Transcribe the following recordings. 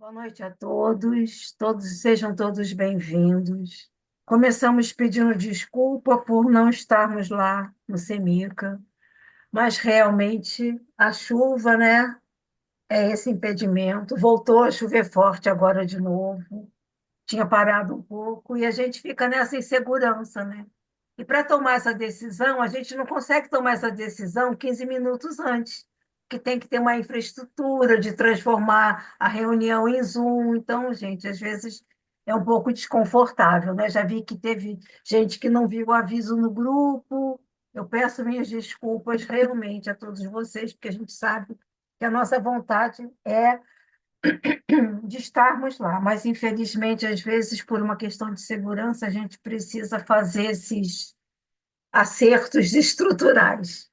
Boa noite a todos, sejam todos bem-vindos. Começamos pedindo desculpa por não estarmos lá no Semica, mas realmente a chuva, né, é esse impedimento. Voltou a chover forte agora de novo, tinha parado um pouco e a gente fica nessa insegurança, né? E para tomar essa decisão, a gente não consegue tomar essa decisão 15 minutos antes, que tem que ter uma infraestrutura de transformar a reunião em Zoom. Então, gente, às vezes é um pouco desconfortável, né? Já vi que teve gente que não viu o aviso no grupo. Eu peço minhas desculpas realmente a todos vocês, porque a gente sabe que a nossa vontade é de estarmos lá, mas infelizmente, às vezes, por uma questão de segurança, a gente precisa fazer esses acertos estruturais.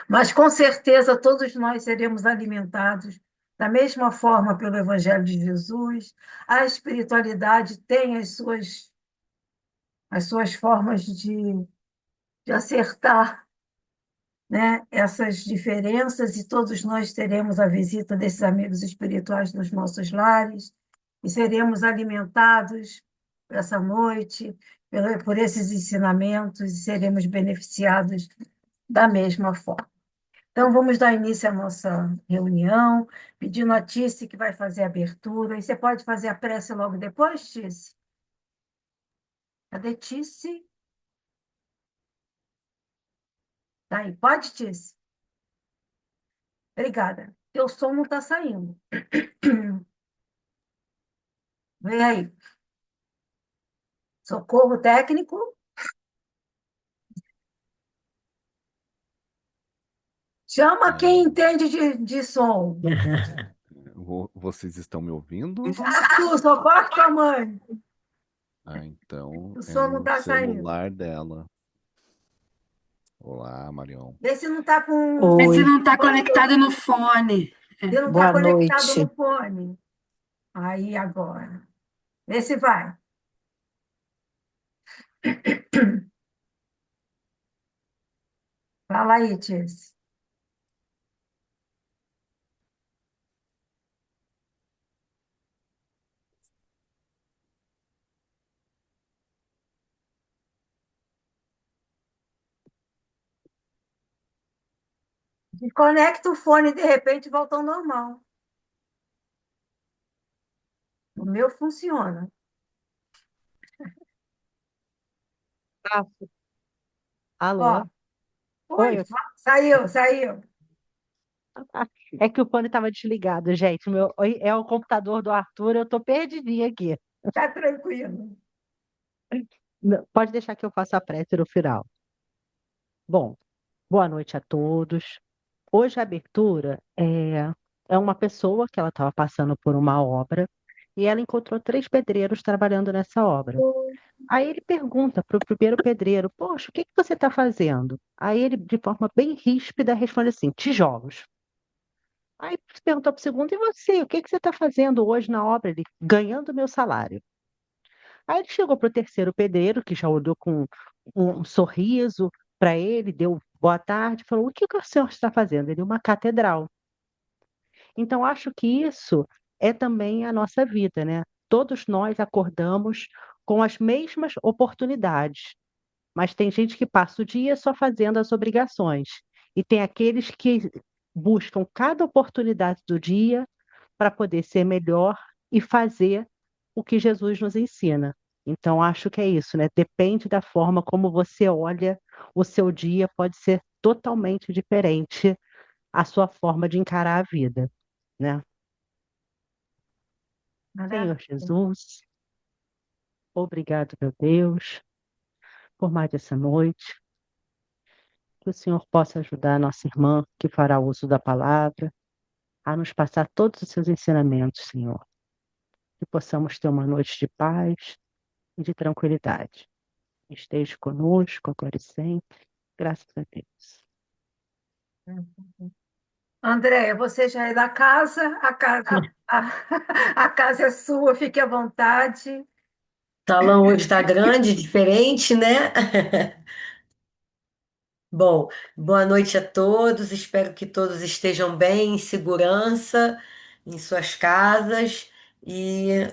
Mas com certeza todos nós seremos alimentados da mesma forma pelo Evangelho de Jesus. A espiritualidade tem as suas formas de acertar, né, essas diferenças, e todos nós teremos a visita desses amigos espirituais nos nossos lares, e seremos alimentados essa noite por esses ensinamentos, e seremos beneficiados da mesma forma. Então, vamos dar início à nossa reunião, pedindo a Tice que vai fazer a abertura. E você pode fazer a prece logo depois, Tice? Cadê Tice? Tá aí. Pode, Tice? Obrigada. Teu som não está saindo. Vem aí. Socorro técnico. Chama quem É, entende de som. vocês estão me ouvindo? Arthur, socorre tua mãe. Ah, então O é som não no está saindo. celular dela. Olá, Marion. Vê se não está com. Vê se Oi, não está conectado no fone. Se não está boa conectado noite. no fone. Aí agora. Vê se vai. Fala aí, Tice. Desconecta o fone e de repente volta ao normal. O meu funciona. Ah, Ó, alô? oi, Oi. saiu, saiu. É que o fone estava desligado, gente. É o computador do Arthur, eu tô perdidinha aqui. Tá tranquilo. Pode deixar que eu faça a prece no final. Bom, boa noite a todos. Hoje a abertura é uma pessoa que ela estava passando por uma obra e ela encontrou três pedreiros trabalhando nessa obra. Aí ele pergunta para o primeiro pedreiro: Poxa, o que que você está fazendo? Aí ele, de forma bem ríspida, responde assim: Tijolos. Aí perguntou para o segundo: E você? O que que você está fazendo hoje na obra? Ele, ganhando meu salário. Aí ele chegou para o terceiro pedreiro, que já olhou com um sorriso para ele, deu boa tarde, falou: O que que o senhor está fazendo? Ele, uma catedral. Então, acho que isso é também a nossa vida, né? Todos nós acordamos com as mesmas oportunidades, mas tem gente que passa o dia só fazendo as obrigações, e tem aqueles que buscam cada oportunidade do dia para poder ser melhor e fazer o que Jesus nos ensina. Então, acho que é isso, né? Depende da forma como você olha o seu dia, pode ser totalmente diferente a sua forma de encarar a vida, né? Senhor Maravilha. Jesus, obrigado, meu Deus, por mais essa noite. Que o Senhor possa ajudar a nossa irmã que fará uso da palavra a nos passar todos os seus ensinamentos, Senhor. Que possamos ter uma noite de paz e de tranquilidade. Esteja conosco agora e sempre. Graças a Deus. Andréia, você já é da casa, a casa é sua, fique à vontade. O salão hoje está grande, diferente, né? Bom, boa noite a todos. Espero que todos estejam bem, em segurança, em suas casas.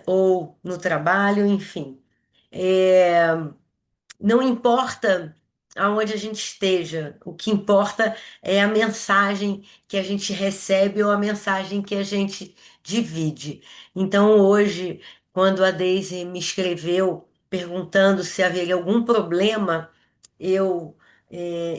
ou no trabalho, enfim. É, não importa aonde a gente esteja, o que importa é a mensagem que a gente recebe ou a mensagem que a gente divide. Então, hoje, quando a Daisy me escreveu perguntando se haveria algum problema eu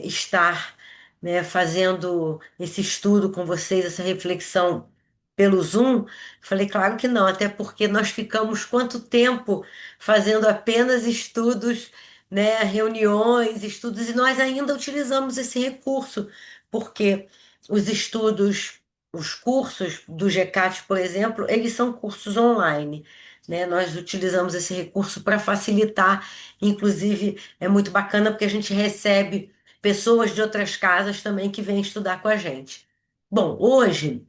estar, né, fazendo esse estudo com vocês, essa reflexão pelo Zoom, falei, claro que não, até porque nós ficamos quanto tempo fazendo apenas estudos, né, reuniões, estudos, e nós ainda utilizamos esse recurso, porque os estudos, os cursos do GCAT, por exemplo, eles são cursos online, né? Nós utilizamos esse recurso para facilitar, inclusive é muito bacana porque a gente recebe pessoas de outras casas também que vêm estudar com a gente. Bom, hoje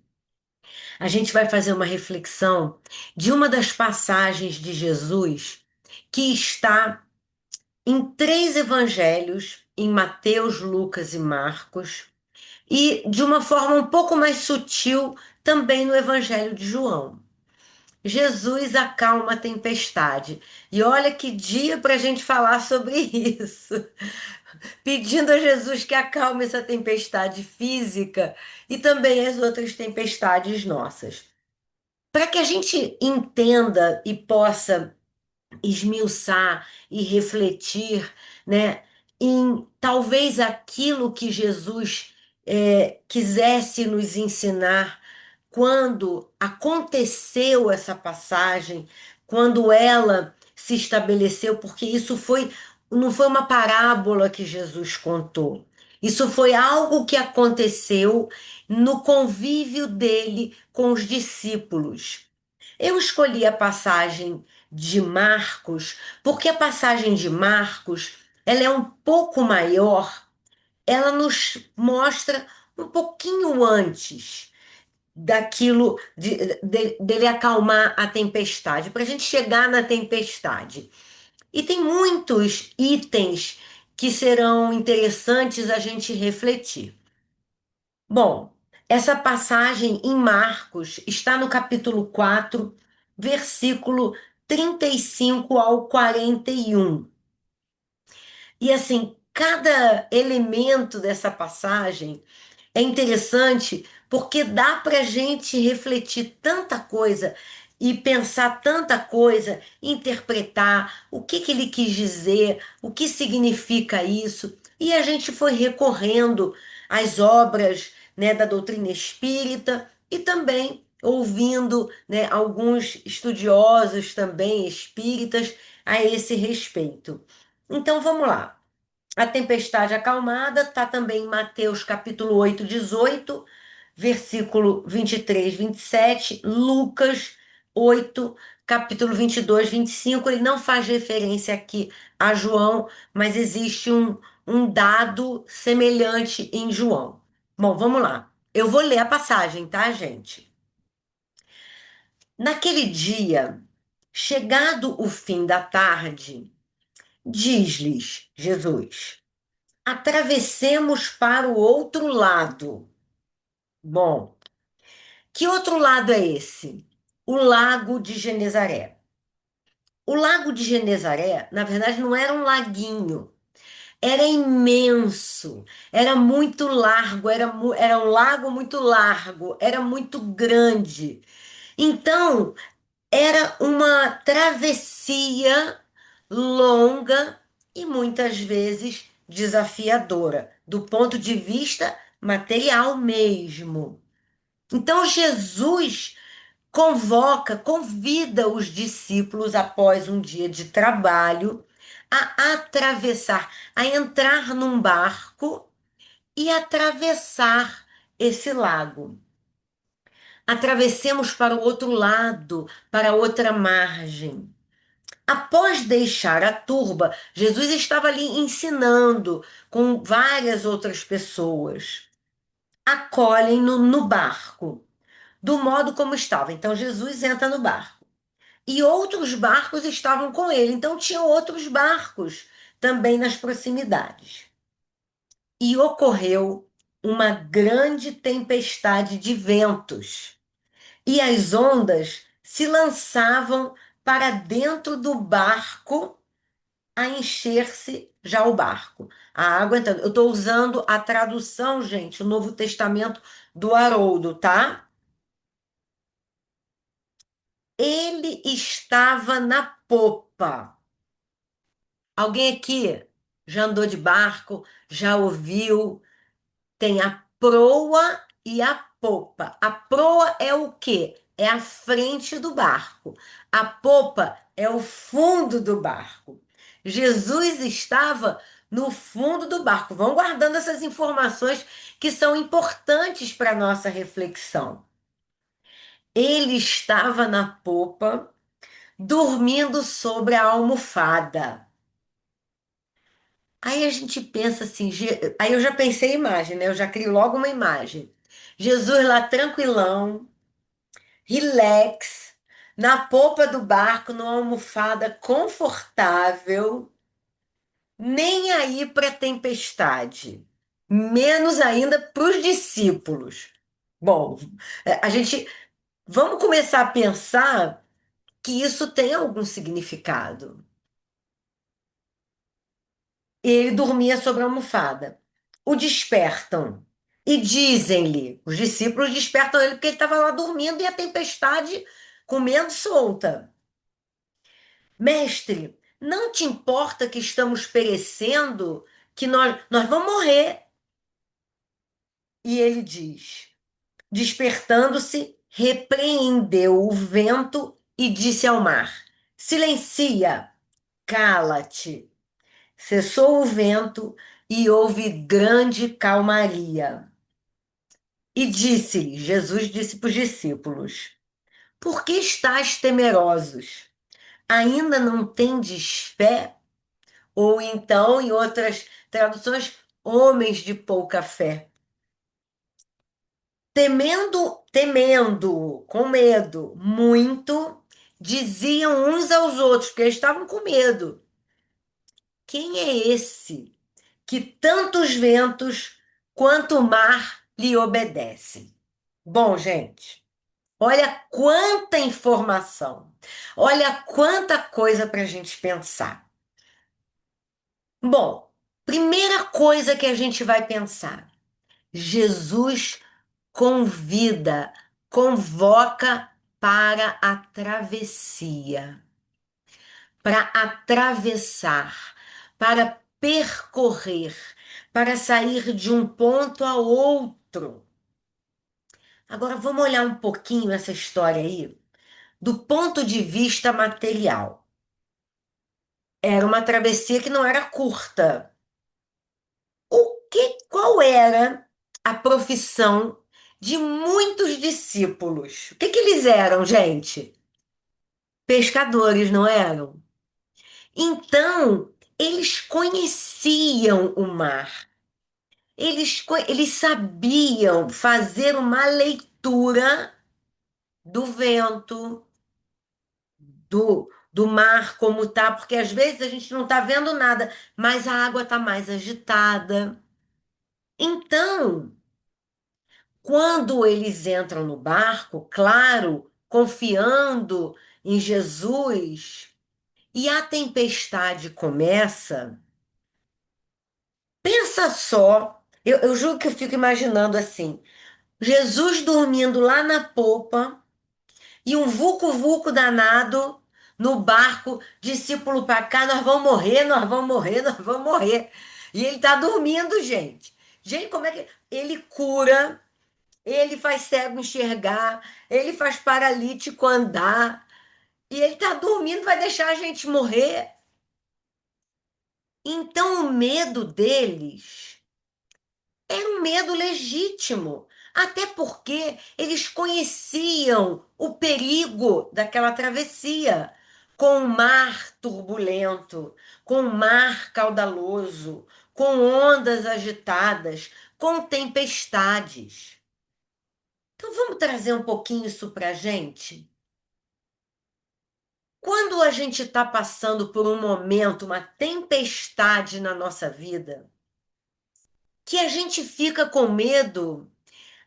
a gente vai fazer uma reflexão de uma das passagens de Jesus que está em três evangelhos, em Mateus, Lucas e Marcos, e de uma forma um pouco mais sutil também no Evangelho de João. Jesus acalma a tempestade. E olha que dia para a gente falar sobre isso. Pedindo a Jesus que acalme essa tempestade física e também as outras tempestades nossas. Para que a gente entenda e possa esmiuçar e refletir, né, em talvez aquilo que Jesus quisesse nos ensinar quando aconteceu essa passagem, quando ela se estabeleceu, porque não foi uma parábola que Jesus contou. Isso foi algo que aconteceu no convívio dele com os discípulos. Eu escolhi a passagem de Marcos, porque a passagem de Marcos, ela é um pouco maior, ela nos mostra um pouquinho antes daquilo dele acalmar a tempestade, para a gente chegar na tempestade. E tem muitos itens que serão interessantes a gente refletir. Bom, essa passagem em Marcos está no capítulo 4, versículo 35 ao 41. E assim, cada elemento dessa passagem é interessante porque dá para a gente refletir tanta coisa e pensar tanta coisa, interpretar o que que ele quis dizer, o que significa isso. E a gente foi recorrendo às obras, né, da doutrina espírita e também ouvindo, né, alguns estudiosos também espíritas a esse respeito. Então vamos lá. A tempestade acalmada está também em Mateus capítulo 8, 18, versículo 23, 27, Lucas 8, capítulo 22, 25. Ele não faz referência aqui a João, mas existe um dado semelhante em João. Bom, vamos lá. Eu vou ler a passagem, tá, gente? Naquele dia, chegado o fim da tarde, diz-lhes Jesus: atravessemos para o outro lado. Bom, que outro lado é esse? O Lago de Genezaré. O Lago de Genezaré, na verdade, não era um laguinho, era imenso, era muito largo, era um lago muito largo, era muito grande. Então, era uma travessia longa e muitas vezes desafiadora, do ponto de vista material mesmo. Então, Jesus convida os discípulos após um dia de trabalho a atravessar, a entrar num barco e atravessar esse lago. Atravessemos para o outro lado, para outra margem. Após deixar a turba, Jesus estava ali ensinando com várias outras pessoas. Acolhem-no no barco, do modo como estava. Então Jesus entra no barco. E outros barcos estavam com ele. Então tinham outros barcos também nas proximidades. E ocorreu uma grande tempestade de ventos. E as ondas se lançavam para dentro do barco a encher-se já o barco. A água entrando. Eu estou usando a tradução, gente, o Novo Testamento do Haroldo, tá? Ele estava na popa. Alguém aqui já andou de barco, já ouviu? Tem a proa e a popa. A proa é o quê? É a frente do barco. A popa é o fundo do barco. Jesus estava no fundo do barco. Vão guardando essas informações que são importantes para a nossa reflexão. Ele estava na popa, dormindo sobre a almofada. Aí a gente pensa assim, aí eu já pensei em imagem, né? Eu já crio logo uma imagem. Jesus lá tranquilão, relax, na popa do barco, numa almofada confortável, nem aí para tempestade, menos ainda para os discípulos. Bom, a gente vamos começar a pensar que isso tem algum significado. Ele dormia sobre a almofada. O despertam e dizem-lhe, os discípulos despertam ele porque ele estava lá dormindo e a tempestade comendo solta. Mestre, não te importa que estamos perecendo, que nós vamos morrer? E ele diz, despertando-se, repreendeu o vento e disse ao mar: Silencia, cala-te. Cessou o vento e houve grande calmaria. E disse-lhe, Jesus disse para os discípulos: Por que estáis temerosos? Ainda não tendes fé? Ou então, em outras traduções, homens de pouca fé. Temendo, com medo, muito, diziam uns aos outros, porque eles estavam com medo: Quem é esse que tantos ventos quanto o mar lhe obedecem? Bom, gente, olha quanta informação, olha quanta coisa para a gente pensar. Bom, primeira coisa que a gente vai pensar: Jesus convida, convoca para a travessia, para atravessar, para percorrer, para sair de um ponto a outro. Agora vamos olhar um pouquinho essa história aí do ponto de vista material. Era uma travessia que não era curta. Qual era a profissão de muitos discípulos? O que eles eram, gente? Pescadores, não eram? Então, eles conheciam o mar. Eles sabiam fazer uma leitura do vento, do mar como tá, porque às vezes a gente não está vendo nada, mas a água está mais agitada. Então, quando eles entram no barco, claro, confiando em Jesus, e a tempestade começa, pensa só, eu juro que eu fico imaginando assim, Jesus dormindo lá na popa, e um vulco-vulco danado no barco, discípulo para cá, nós vamos morrer, nós vamos morrer, nós vamos morrer. E ele está dormindo, gente. Gente, como é que. Ele cura, ele faz cego enxergar, ele faz paralítico andar, e ele está dormindo, vai deixar a gente morrer. Então o medo deles era um medo legítimo, até porque eles conheciam o perigo daquela travessia, com o mar turbulento, com o mar caudaloso, com ondas agitadas, com tempestades. Então vamos trazer um pouquinho isso para a gente? Quando a gente está passando por um momento, uma tempestade na nossa vida, que a gente fica com medo,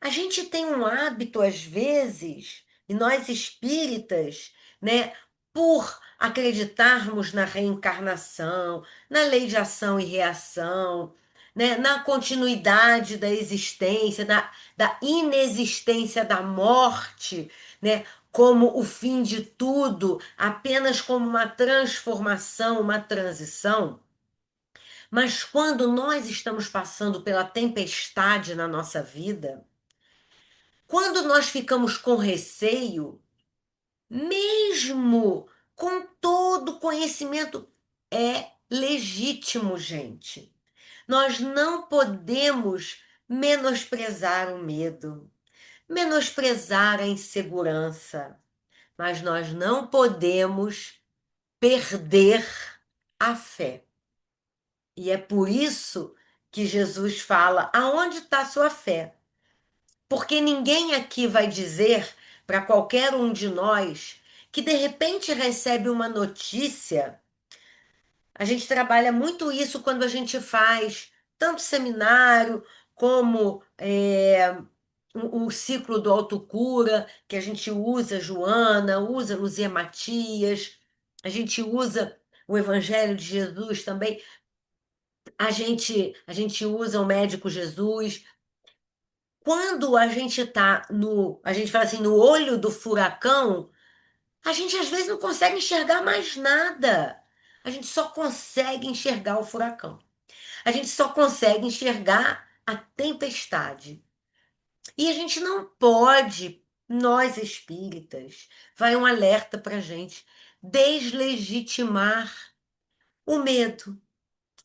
a gente tem um hábito, às vezes, E nós espíritas, né, por acreditarmos na reencarnação, na lei de ação e reação, né, na continuidade da existência, da inexistência da morte, né, como o fim de tudo, apenas como uma transformação, uma transição. Mas quando nós estamos passando pela tempestade na nossa vida, quando nós ficamos com receio, mesmo com todo conhecimento, é legítimo, gente. Nós não podemos menosprezar o medo, menosprezar a insegurança, mas nós não podemos perder a fé. E é por isso que Jesus fala: aonde está a sua fé? Porque ninguém aqui vai dizer para qualquer um de nós que de repente recebe uma notícia. A gente trabalha muito isso quando a gente faz tanto seminário como o ciclo do autocura, que a gente usa Joana, usa Luzia Matias, a gente usa o Evangelho de Jesus também, a gente usa o Médico Jesus. Quando a gente está a gente fala assim, no olho do furacão, a gente às vezes não consegue enxergar mais nada. A gente só consegue enxergar o furacão. A gente só consegue enxergar a tempestade. E a gente não pode, nós espíritas, vai um alerta para a gente, deslegitimar o medo,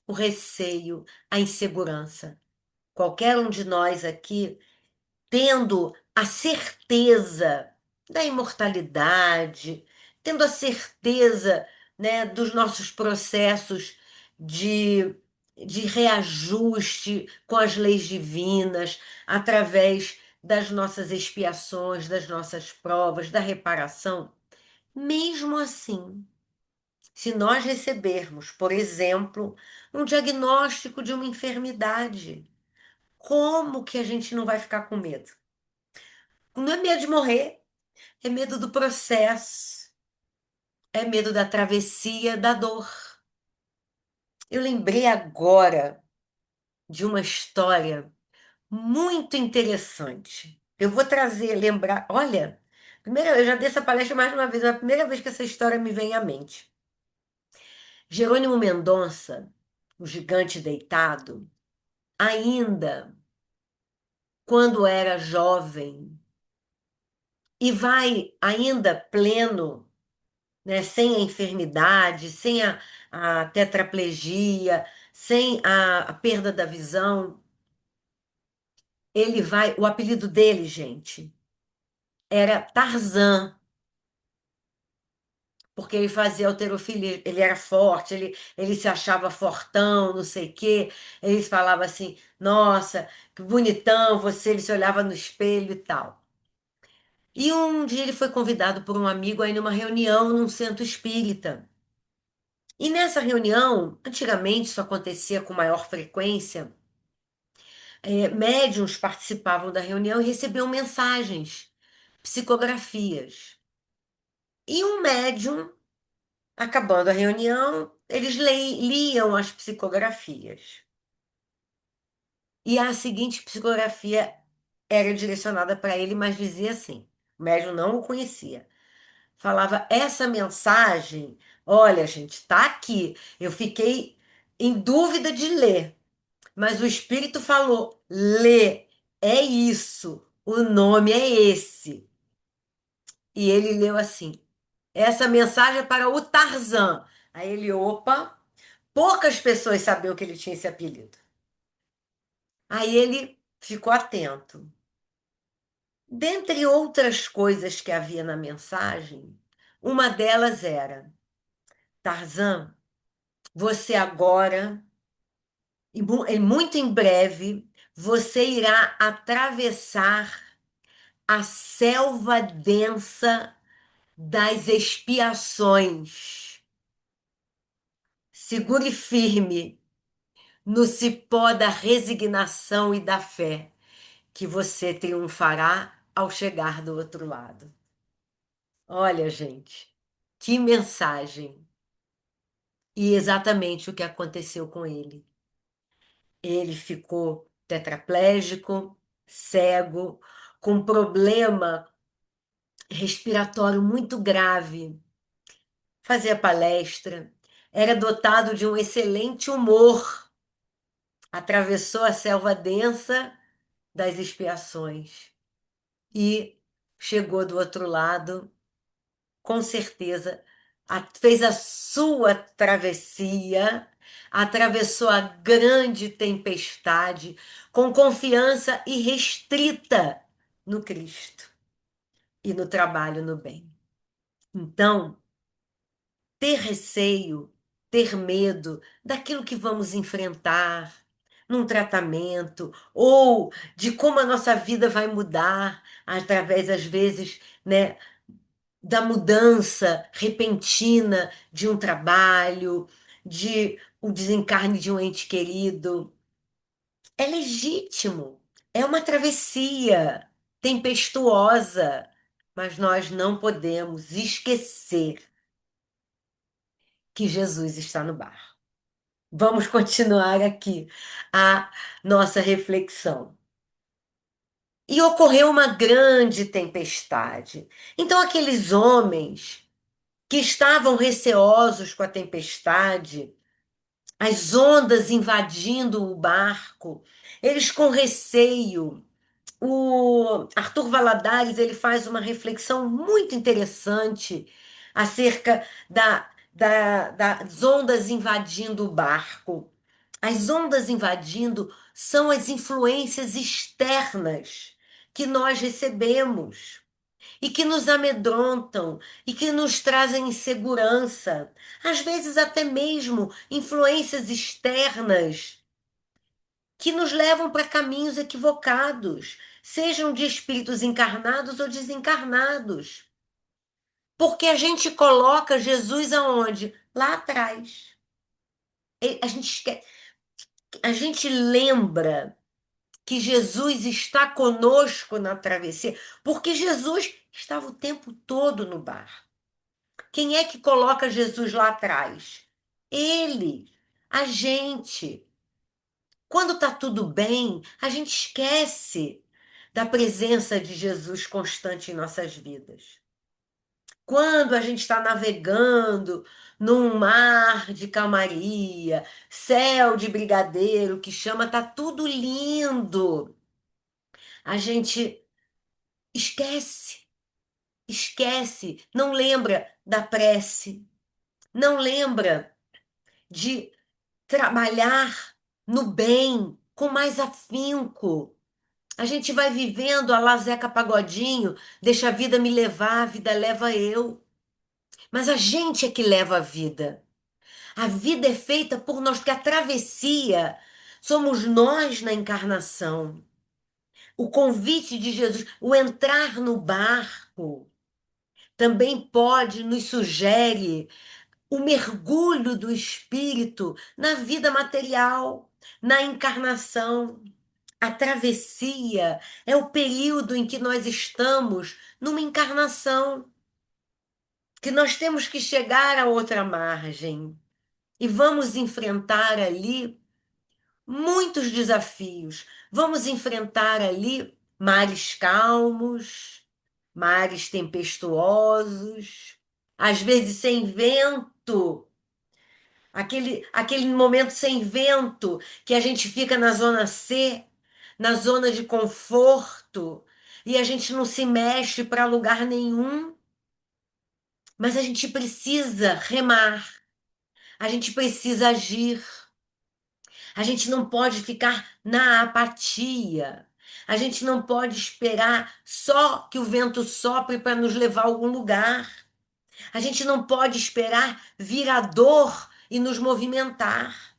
o receio, a insegurança. Qualquer um de nós aqui tendo a certeza da imortalidade, tendo a certeza, né, dos nossos processos de, de reajuste com as leis divinas, através das nossas expiações, das nossas provas, da reparação. Mesmo assim, se nós recebermos, por exemplo, um diagnóstico de uma enfermidade, como que a gente não vai ficar com medo? Não é medo de morrer, é medo do processo, é medo da travessia, da dor. Eu lembrei agora de uma história muito interessante. Eu vou trazer, lembrar, olha, primeira, eu já dei essa palestra mais uma vez, é a primeira vez que essa história me vem à mente. Jerônimo Mendonça, o gigante deitado, ainda quando era jovem e vai ainda pleno, né, sem a enfermidade, sem a tetraplegia, sem a perda da visão, ele vai. O apelido dele, gente, era Tarzan, porque ele fazia halterofilia, ele era forte, ele se achava fortão, não sei o quê. Eles falavam assim: nossa, que bonitão você, ele se olhava no espelho e tal. E um dia ele foi convidado por um amigo aí numa reunião num centro espírita. E nessa reunião, antigamente isso acontecia com maior frequência, médiuns participavam da reunião e recebiam mensagens, psicografias. E um médium, acabando a reunião, eles liam as psicografias. E a seguinte psicografia era direcionada para ele, mas dizia assim: o médium não o conhecia. Falava: essa mensagem, olha, gente, está aqui. Eu fiquei em dúvida de ler. Mas o Espírito falou: lê, é isso, o nome é esse. E ele leu assim: essa mensagem é para o Tarzan. Aí ele, opa, poucas pessoas sabiam que ele tinha esse apelido. Aí ele ficou atento. Dentre outras coisas que havia na mensagem, uma delas era: Tarzan, você agora, e muito em breve, você irá atravessar a selva densa das expiações. Segure firme no cipó da resignação e da fé, que você triunfará ao chegar do outro lado. Olha, gente, que mensagem. E exatamente o que aconteceu com ele. Ele ficou tetraplégico, cego, com problema respiratório muito grave. Fazia palestra, era dotado de um excelente humor, atravessou a selva densa das expiações e chegou do outro lado, com certeza, fez a sua travessia, atravessou a grande tempestade com confiança irrestrita no Cristo e no trabalho no bem. Então, ter receio, ter medo daquilo que vamos enfrentar num tratamento, ou de como a nossa vida vai mudar através, às vezes, né, da mudança repentina de um trabalho, de o desencarne de um ente querido. É legítimo, é uma travessia tempestuosa, mas nós não podemos esquecer que Jesus está no barco. Vamos continuar aqui a nossa reflexão. E ocorreu uma grande tempestade. Então, aqueles homens que estavam receosos com a tempestade, as ondas invadindo o barco, eles com receio. O Arthur Valladares ele faz uma reflexão muito interessante acerca das ondas invadindo o barco. As ondas invadindo são as influências externas que nós recebemos e que nos amedrontam e que nos trazem insegurança. Às vezes, até mesmo influências externas que nos levam para caminhos equivocados, sejam de espíritos encarnados ou desencarnados. Porque a gente coloca Jesus aonde? Lá atrás. A gente a gente lembra que Jesus está conosco na travessia, porque Jesus estava o tempo todo no bar. Quem é que coloca Jesus lá atrás? Ele, a gente. Quando está tudo bem, a gente esquece da presença de Jesus constante em nossas vidas. Quando a gente está navegando num mar de calmaria, céu de brigadeiro que chama, tá tudo lindo. A gente esquece, esquece, não lembra da prece, não lembra de trabalhar no bem com mais afinco. A gente vai vivendo a la Zeca Pagodinho, deixa a vida me levar, a vida leva eu. Mas a gente é que leva a vida. A vida é feita por nós, porque a travessia somos nós na encarnação. O convite de Jesus, o entrar no barco, também pode, nos sugere o mergulho do espírito na vida material, na encarnação. A travessia é o período em que nós estamos numa encarnação, que nós temos que chegar a outra margem e vamos enfrentar ali muitos desafios. Vamos enfrentar ali mares calmos, mares tempestuosos, às vezes sem vento. Aquele momento sem vento que a gente fica na zona C, na zona de conforto, e a gente não se mexe para lugar nenhum, mas a gente precisa remar, a gente precisa agir, a gente não pode ficar na apatia, a gente não pode esperar só que o vento sopre para nos levar a algum lugar, a gente não pode esperar vir a dor e nos movimentar.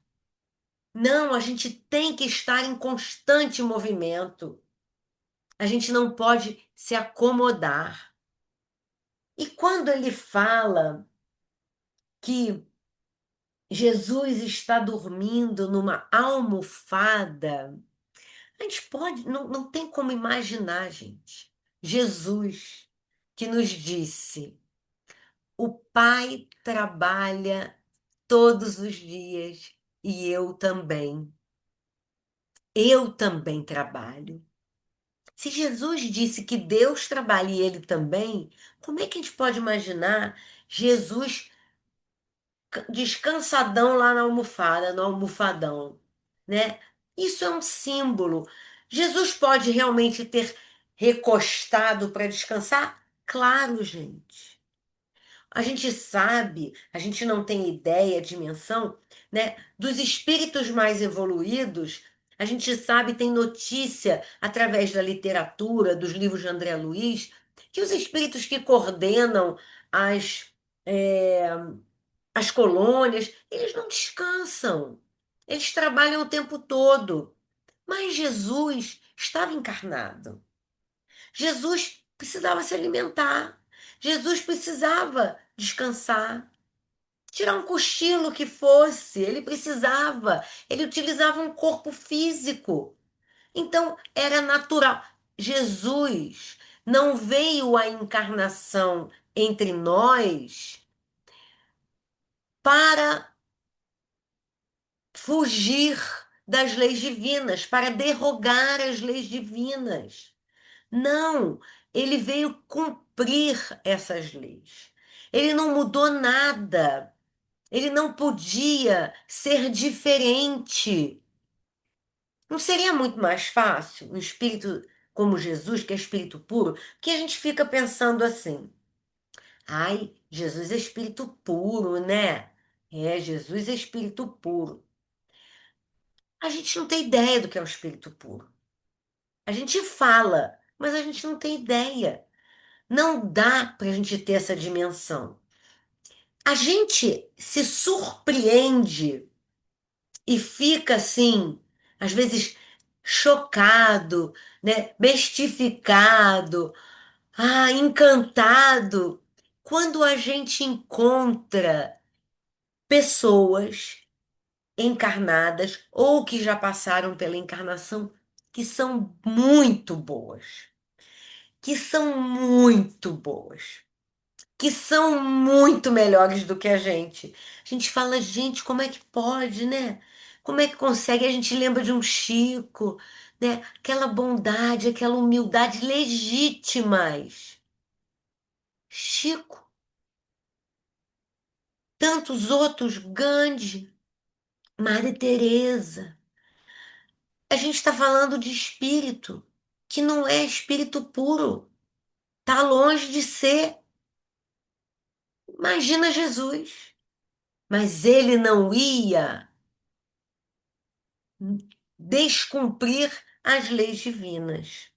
Não, a gente tem que estar em constante movimento. A gente não pode se acomodar. E quando ele fala que Jesus está dormindo numa almofada, a gente pode, não tem como imaginar, gente. Jesus que nos disse: o Pai trabalha todos os dias e eu também. Eu também trabalho. Se Jesus disse que Deus trabalha e ele também, como é que a gente pode imaginar Jesus descansadão lá na almofada, no almofadão, né? Isso é um símbolo. Jesus pode realmente ter recostado para descansar? Claro, gente. A gente sabe, a gente não tem ideia, dimensão, né, dos espíritos mais evoluídos. A gente sabe, tem notícia através da literatura, dos livros de André Luiz, que os espíritos que coordenam as, é, as colônias, eles não descansam. Eles trabalham o tempo todo. Mas Jesus estava encarnado. Jesus precisava se alimentar. Jesus precisava descansar, tirar um cochilo que fosse. Ele precisava. Ele utilizava um corpo físico. Então, era natural. Jesus não veio à encarnação entre nós para fugir das leis divinas, para derrogar as leis divinas. Não, ele veio cumprir essas leis. Ele não mudou nada. Ele não podia ser diferente. Não seria muito mais fácil um espírito como Jesus, que é espírito puro, que a gente fica pensando assim: ai, Jesus é espírito puro, né? É, Jesus é espírito puro. A gente não tem ideia do que é o espírito puro. A gente fala, mas a gente não tem ideia. Não dá para a gente ter essa dimensão. A gente se surpreende e fica assim, às vezes chocado, né? Bestificado, encantado, quando a gente encontra pessoas encarnadas ou que já passaram pela encarnação que são muito boas, que são muito boas, que são muito melhores do que a gente. A gente fala, gente, como é que pode, né? Como é que consegue? A gente lembra de um Chico, né? Aquela bondade, aquela humildade legítimas. Chico, tantos outros, Gandhi, Madre Teresa. A gente está falando de espírito, que não é espírito puro. Está longe de ser. Imagina Jesus. Mas ele não ia descumprir as leis divinas.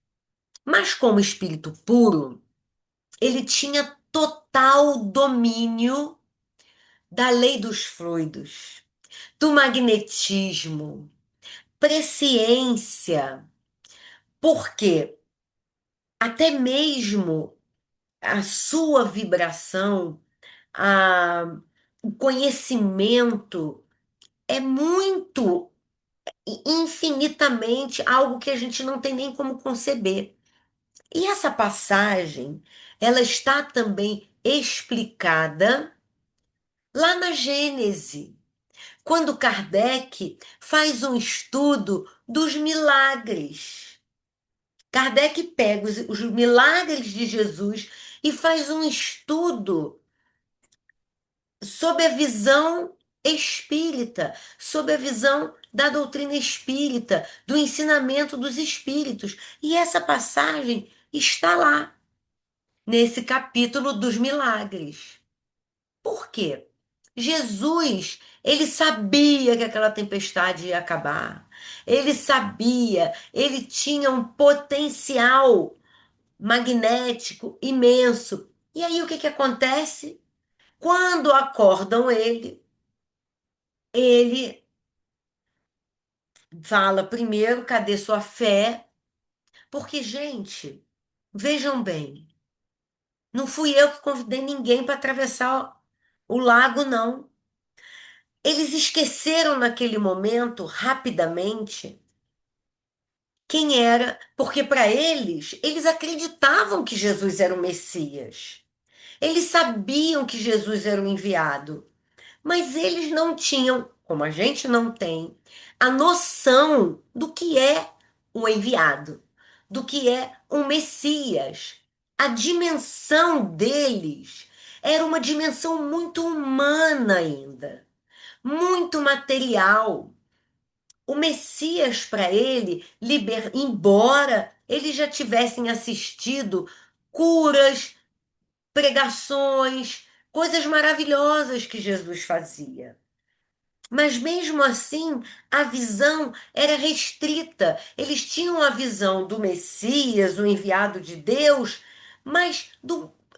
Mas, como espírito puro, ele tinha total domínio da lei dos fluidos, do magnetismo, presciência, porque até mesmo a sua vibração, o conhecimento é muito, infinitamente, algo que a gente não tem nem como conceber. E essa passagem, ela está também explicada lá na Gênese, quando Kardec faz um estudo dos milagres. Kardec pega os milagres de Jesus e faz um estudo sob a visão espírita, sob a visão da doutrina espírita, do ensinamento dos espíritos. E essa passagem está lá, nesse capítulo dos milagres. Por quê? Jesus, ele sabia que aquela tempestade ia acabar. Ele sabia, ele tinha um potencial magnético imenso. E aí o que que acontece? Quando acordam ele fala primeiro, cadê sua fé? Porque, gente, vejam bem, não fui eu que convidei ninguém para atravessar o lago, não. Eles esqueceram naquele momento, rapidamente, quem era, porque para eles acreditavam que Jesus era o Messias. Eles sabiam que Jesus era o enviado, mas eles não tinham, como a gente não tem, a noção do que é o enviado, do que é um Messias. A dimensão deles era uma dimensão muito humana ainda, muito material. O Messias para ele, embora eles já tivessem assistido curas, pregações, coisas maravilhosas que Jesus fazia. Mas mesmo assim, a visão era restrita. Eles tinham a visão do Messias, o enviado de Deus, mas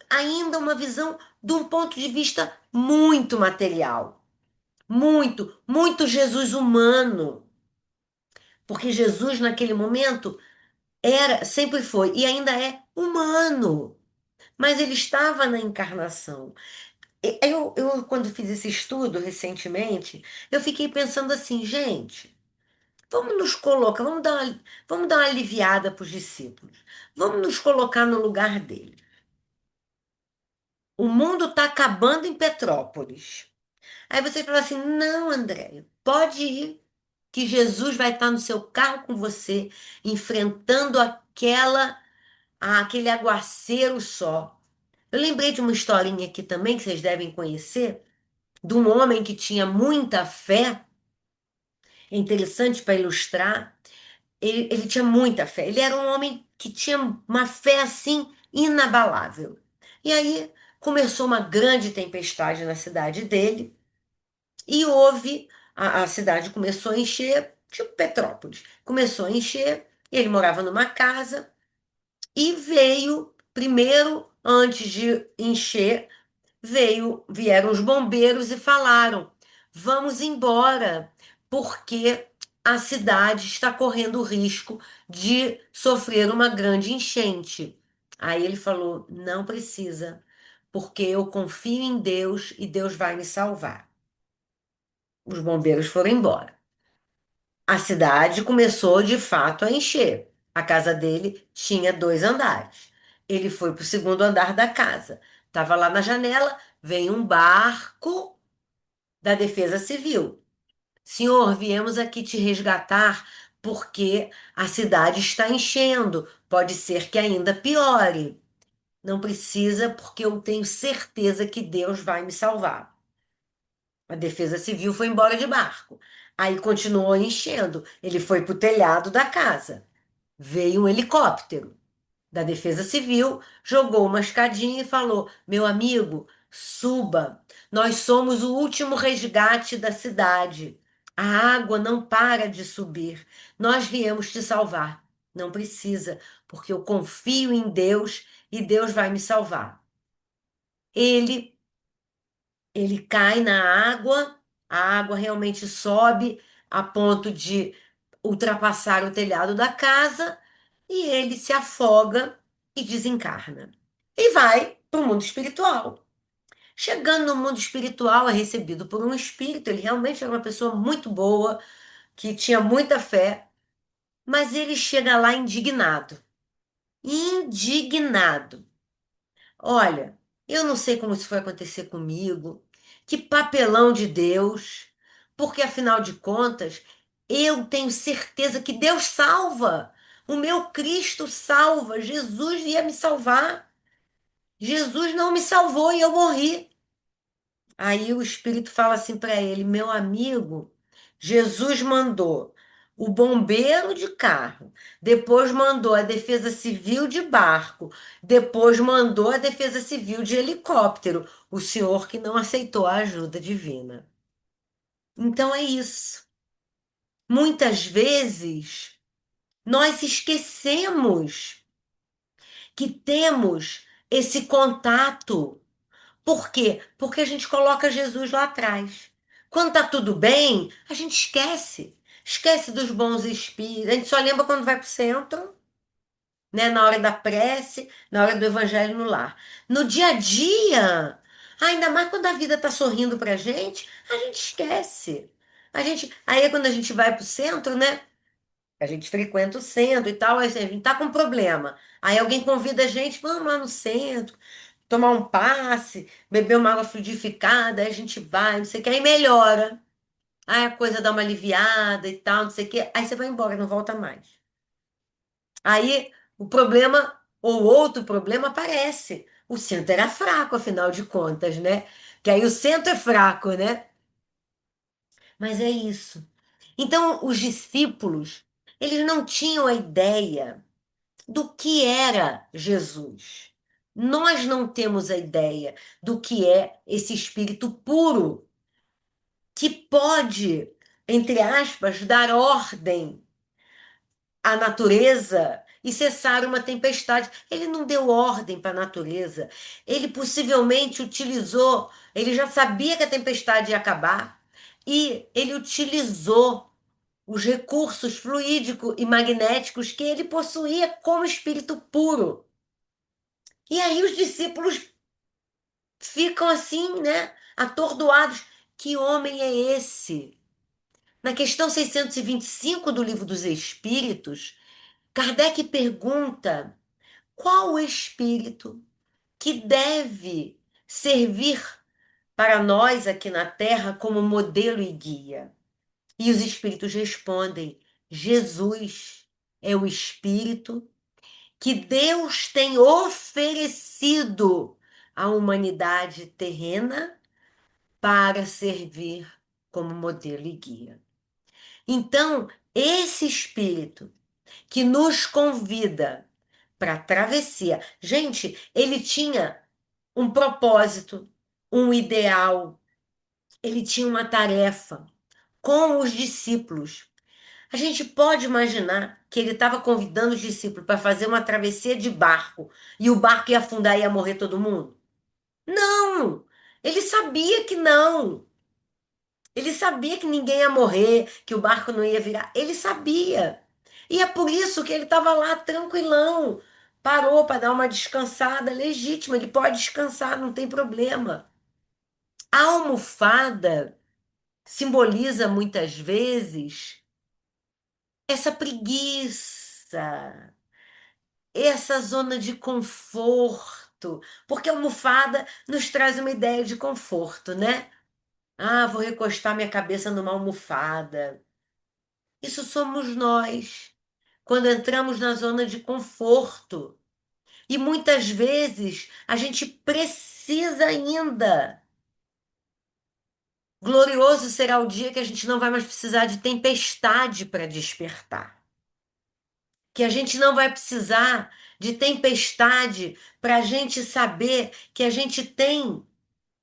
ainda uma visão de um ponto de vista muito material. Muito, muito Jesus humano. Porque Jesus, naquele momento, sempre foi e ainda é humano. Mas ele estava na encarnação. Quando fiz esse estudo recentemente, eu fiquei pensando assim, gente, vamos nos colocar, vamos dar uma aliviada para os discípulos. Vamos nos colocar no lugar dele. O mundo está acabando em Petrópolis. Aí você fala assim, não, André, pode ir, que Jesus vai estar no seu carro com você, enfrentando aquele aguaceiro só. Eu lembrei de uma historinha aqui também, que vocês devem conhecer, de um homem que tinha muita fé. É interessante para ilustrar. Ele tinha muita fé. Ele era um homem que tinha uma fé assim inabalável. E aí começou uma grande tempestade na cidade dele e a cidade começou a encher, tipo Petrópolis, começou a encher. Ele morava numa casa e veio primeiro, antes de encher, vieram os bombeiros e falaram: vamos embora, porque a cidade está correndo o risco de sofrer uma grande enchente. Aí ele falou: não precisa, porque eu confio em Deus e Deus vai me salvar. Os bombeiros foram embora. A cidade começou de fato a encher. A casa dele tinha 2 andares. Ele foi para o segundo andar da casa. Estava lá na janela, vem um barco da Defesa Civil. Senhor, viemos aqui te resgatar porque a cidade está enchendo. Pode ser que ainda piore. Não precisa, porque eu tenho certeza que Deus vai me salvar. A Defesa Civil foi embora de barco. Aí continuou enchendo. Ele foi para o telhado da casa. Veio um helicóptero da Defesa Civil, jogou uma escadinha e falou: meu amigo, suba. Nós somos o último resgate da cidade. A água não para de subir. Nós viemos te salvar. Não precisa, porque eu confio em Deus e Deus vai me salvar. Ele ele cai na água, a água realmente sobe a ponto de ultrapassar o telhado da casa e ele se afoga e desencarna. E vai para o mundo espiritual. Chegando no mundo espiritual, é recebido por um espírito. Ele realmente era uma pessoa muito boa, que tinha muita fé, mas ele chega lá indignado. Indignado. Olha, eu não sei como isso foi acontecer comigo, que papelão de Deus, porque afinal de contas, eu tenho certeza que Deus salva. O meu Cristo salva. Jesus ia me salvar. Jesus não me salvou e eu morri. Aí o Espírito fala assim para ele: meu amigo, Jesus mandou o bombeiro de carro, depois mandou a Defesa Civil de barco, depois mandou a Defesa Civil de helicóptero, o senhor que não aceitou a ajuda divina. Então é isso. Muitas vezes nós esquecemos que temos esse contato. Por quê? Porque a gente coloca Jesus lá atrás. Quando tá tudo bem, a gente esquece. Esquece dos bons espíritos. A gente só lembra quando vai para o centro, né? Na hora da prece, na hora do evangelho no lar. No dia a dia, ainda mais quando a vida tá sorrindo pra gente, a gente esquece. Aí quando a gente vai para o centro, né? A gente frequenta o centro e tal, aí assim, a gente tá com um problema. Aí alguém convida a gente, vamos lá no centro, tomar um passe, beber uma água fluidificada, aí a gente vai, não sei o que, aí melhora. Aí a coisa dá uma aliviada e tal, não sei o que, aí você vai embora, não volta mais. Aí o problema, ou outro problema, aparece. O centro era fraco, afinal de contas, né? Que aí o centro é fraco, né? Mas é isso. Então, os discípulos, eles não tinham a ideia do que era Jesus. Nós não temos a ideia do que é esse espírito puro que pode, entre aspas, dar ordem à natureza e cessar uma tempestade. Ele não deu ordem para a natureza. Ele possivelmente utilizou, ele já sabia que a tempestade ia acabar e ele utilizou os recursos fluídicos e magnéticos que ele possuía como espírito puro. E aí os discípulos ficam assim, né, atordoados. Que homem é esse? Na questão 625 do Livro dos Espíritos, Kardec pergunta qual o espírito que deve servir para nós aqui na Terra como modelo e guia. E os espíritos respondem: Jesus é o espírito que Deus tem oferecido à humanidade terrena para servir como modelo e guia. Então, esse espírito que nos convida para a travessia, gente, ele tinha um propósito, um ideal, ele tinha uma tarefa com os discípulos. A gente pode imaginar que ele estava convidando os discípulos para fazer uma travessia de barco e o barco ia afundar e ia morrer todo mundo? Não! Ele sabia que não. Ele sabia que ninguém ia morrer, que o barco não ia virar. Ele sabia. E é por isso que ele estava lá tranquilão. Parou para dar uma descansada legítima. Ele pode descansar, não tem problema. A almofada simboliza muitas vezes essa preguiça, essa zona de conforto, porque a almofada nos traz uma ideia de conforto, né? Ah, vou recostar minha cabeça numa almofada. Isso somos nós, quando entramos na zona de conforto. E muitas vezes a gente precisa ainda. Glorioso será o dia que a gente não vai mais precisar de tempestade para despertar. Que a gente não vai precisar de tempestade para a gente saber que a gente tem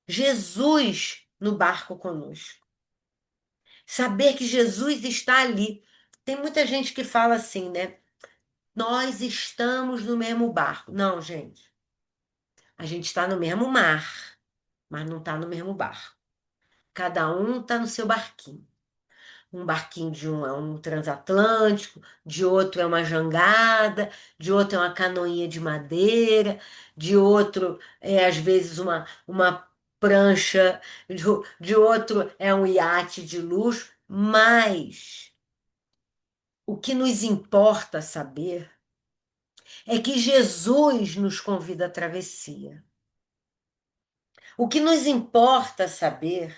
Jesus no barco conosco. Saber que Jesus está ali. Tem muita gente que fala assim, né? Nós estamos no mesmo barco. Não, gente. A gente está no mesmo mar, mas não está no mesmo barco. Cada um está no seu barquinho. Um barquinho de um é um transatlântico, de outro é uma jangada, de outro é uma canoinha de madeira, de outro é às vezes uma prancha, de outro é um iate de luxo, mas o que nos importa saber é que Jesus nos convida à travessia. O que nos importa saber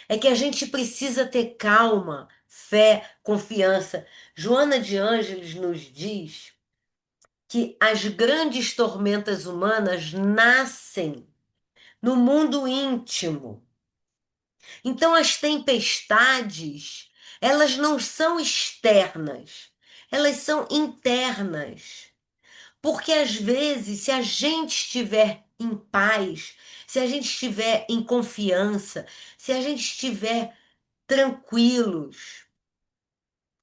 é que a gente precisa ter calma, fé, confiança. Joana de Ângeles nos diz que as grandes tormentas humanas nascem no mundo íntimo. Então, as tempestades, elas não são externas, elas são internas. Porque às vezes, se a gente estiver em paz, se a gente estiver em confiança, se a gente estiver tranquilos,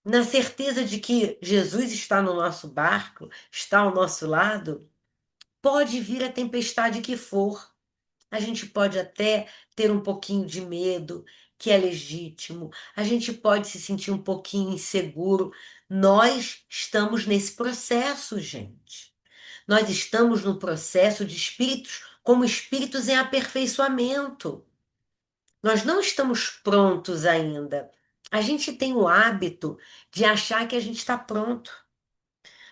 na certeza de que Jesus está no nosso barco, está ao nosso lado, pode vir a tempestade que for. A gente pode até ter um pouquinho de medo, que é legítimo. A gente pode se sentir um pouquinho inseguro. Nós estamos nesse processo, gente. Nós estamos no processo de espíritos como espíritos em aperfeiçoamento. Nós não estamos prontos ainda. A gente tem o hábito de achar que a gente está pronto,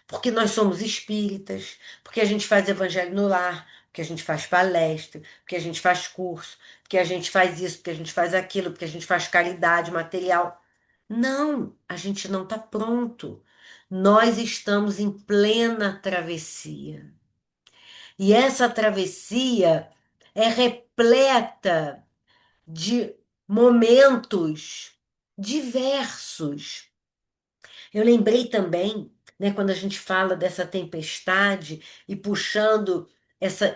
porque nós somos espíritas, porque a gente faz evangelho no lar, porque a gente faz palestra, porque a gente faz curso, porque a gente faz isso, porque a gente faz aquilo, porque a gente faz caridade material. Não, a gente não está pronto. Nós estamos em plena travessia. E essa travessia é repleta de momentos diversos. Eu lembrei também, né, quando a gente fala dessa tempestade e puxando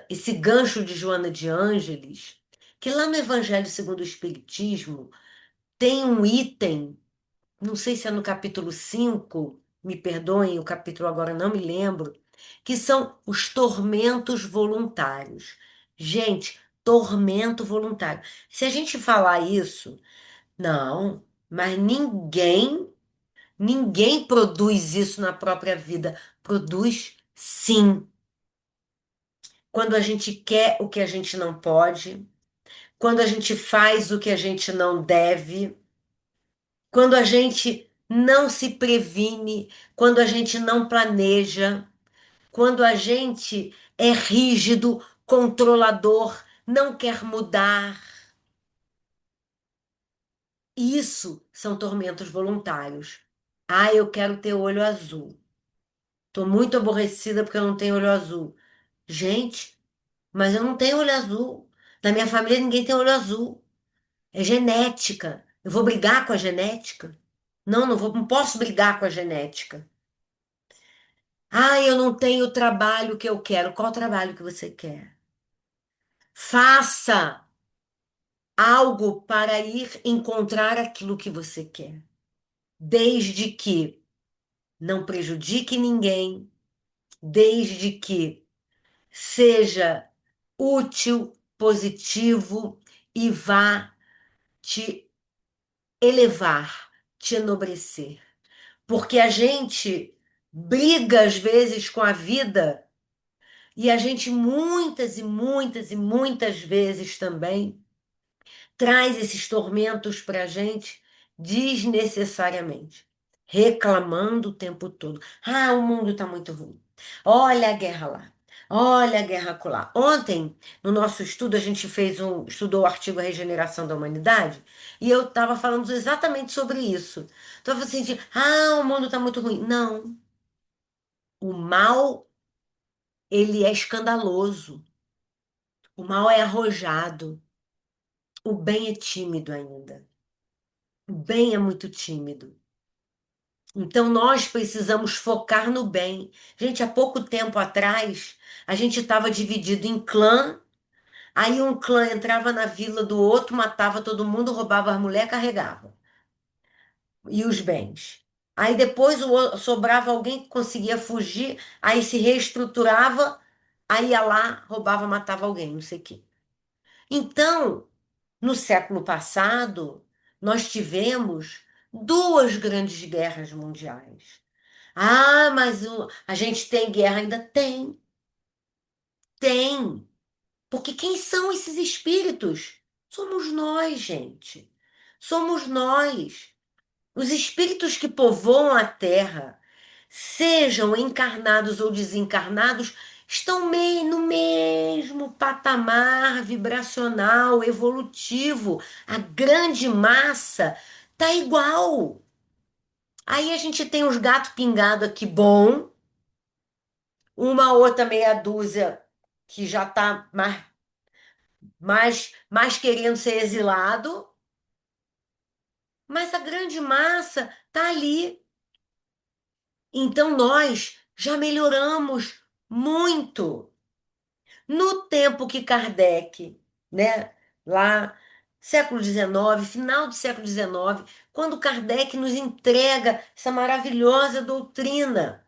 esse gancho de Joana de Ângeles, que lá no Evangelho segundo o Espiritismo tem um item, não sei se é no capítulo 5, me perdoem, o capítulo agora não me lembro, que são os tormentos voluntários. Gente, tormento voluntário. Se a gente falar isso, não, mas ninguém produz isso na própria vida. Produz sim. Quando a gente quer o que a gente não pode, quando a gente faz o que a gente não deve, quando a gente não se previne, quando a gente não planeja, quando a gente é rígido, controlador, não quer mudar. Isso são tormentos voluntários. Ah, eu quero ter olho azul. Tô muito aborrecida porque eu não tenho olho azul. Gente, mas eu não tenho olho azul. Na minha família ninguém tem olho azul. É genética. Eu vou brigar com a genética? Não, não vou, não posso brigar com a genética. Ah, eu não tenho o trabalho que eu quero. Qual trabalho que você quer? Faça algo para ir encontrar aquilo que você quer, desde que não prejudique ninguém, desde que seja útil, positivo e vá te elevar, te enobrecer. Porque a gente briga às vezes com a vida e a gente muitas e muitas e muitas vezes também traz esses tormentos para a gente desnecessariamente, reclamando o tempo todo. Ah, o mundo está muito ruim. Olha a guerra lá. Olha a guerra acolá. Ontem, no nosso estudo, a gente estudou o artigo Regeneração da Humanidade, e eu estava falando exatamente sobre isso. Então, eu falei assim, o mundo está muito ruim. Não. O mal, ele é escandaloso. O mal é arrojado. O bem é tímido ainda. O bem é muito tímido. Então, nós precisamos focar no bem. Gente, há pouco tempo atrás, a gente estava dividido em clã, aí um clã entrava na vila do outro, matava todo mundo, roubava as mulheres, carregava. E os bens. Aí depois sobrava alguém que conseguia fugir, aí se reestruturava, aí ia lá, roubava, matava alguém, não sei o quê. Então, no século passado, nós tivemos duas grandes guerras mundiais. Ah, mas a gente tem guerra ainda? Tem, tem. Porque quem são esses espíritos? Somos nós, gente. Somos nós. Os espíritos que povoam a Terra, sejam encarnados ou desencarnados, estão no mesmo patamar vibracional, evolutivo. A grande massa tá igual. Aí a gente tem os gatos pingados aqui, bom, uma outra meia dúzia que já está mais querendo ser exilado, mas a grande massa está ali. Então nós já melhoramos muito. No tempo que Kardec, né, lá, século XIX, final do século XIX, quando Kardec nos entrega essa maravilhosa doutrina.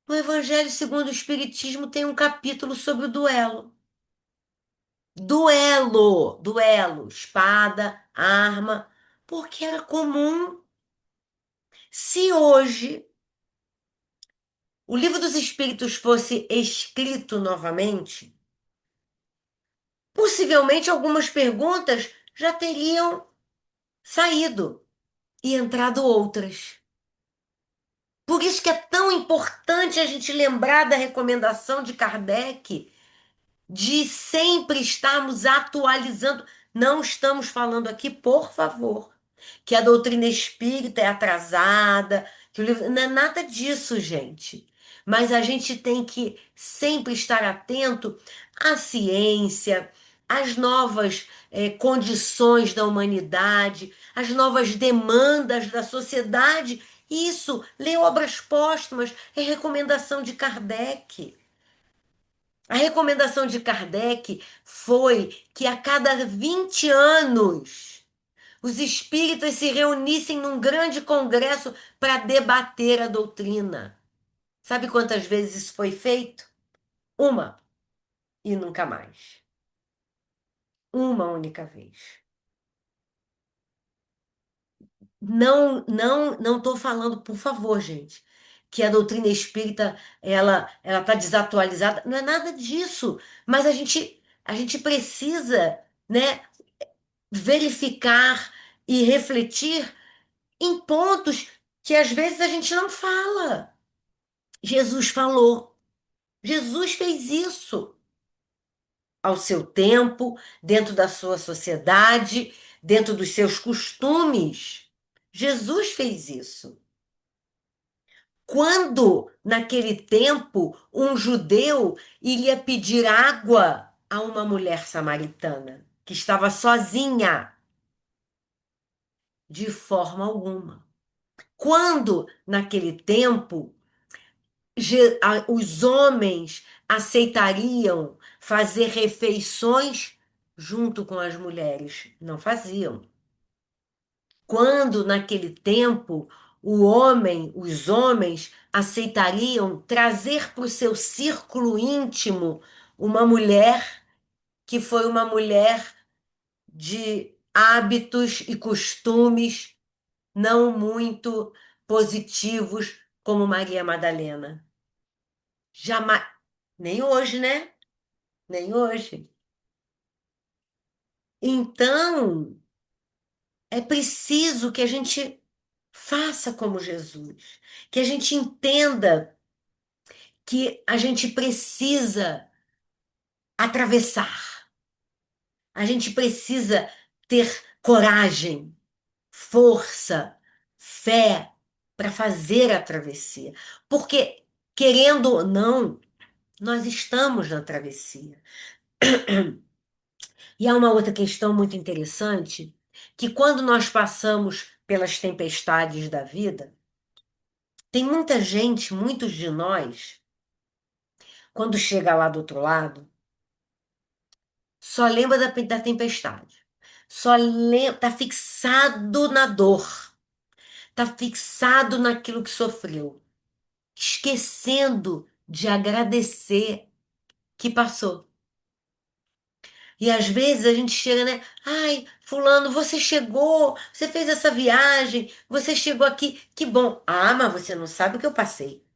No Evangelho segundo o Espiritismo tem um capítulo sobre o duelo. Duelo, espada, arma, porque era comum. Se hoje o Livro dos Espíritos fosse escrito novamente, possivelmente algumas perguntas já teriam saído e entrado outras. Por isso que é tão importante a gente lembrar da recomendação de Kardec de sempre estarmos atualizando. Não estamos falando aqui, por favor, que a doutrina espírita é atrasada, que o livro. Não é nada disso, gente. Mas a gente tem que sempre estar atento à ciência, às novas condições da humanidade, às novas demandas da sociedade. Isso, ler obras póstumas, é recomendação de Kardec. A recomendação de Kardec foi que a cada 20 anos os espíritas se reunissem num grande congresso para debater a doutrina. Sabe quantas vezes isso foi feito? Uma e nunca mais. Uma única vez. Não estou falando, por favor, gente, que a doutrina espírita ela está desatualizada. Não é nada disso. Mas a gente precisa, né, verificar e refletir em pontos que às vezes a gente não fala. Jesus falou. Jesus fez isso ao seu tempo, dentro da sua sociedade, dentro dos seus costumes. Jesus fez isso. Quando, naquele tempo, um judeu iria pedir água a uma mulher samaritana que estava sozinha, de forma alguma. Quando, naquele tempo, os homens aceitariam fazer refeições junto com as mulheres? Não faziam. Quando, naquele tempo, os homens aceitariam trazer para o seu círculo íntimo uma mulher que foi uma mulher de hábitos e costumes não muito positivos, como Maria Madalena. Jamais. Nem hoje, né? Nem hoje. Então, é preciso que a gente faça como Jesus, que a gente entenda que a gente precisa atravessar, a gente precisa ter coragem, força, fé para fazer a travessia. Porque, querendo ou não, nós estamos na travessia. E há uma outra questão muito interessante, que quando nós passamos pelas tempestades da vida, tem muita gente, muitos de nós, quando chega lá do outro lado, só lembra da tempestade. Só lembra, tá fixado na dor, tá fixado naquilo que sofreu, esquecendo de agradecer que passou. E às vezes a gente chega, né? Ai, fulano, você chegou, você fez essa viagem, você chegou aqui, que bom. Ah, mas você não sabe o que eu passei.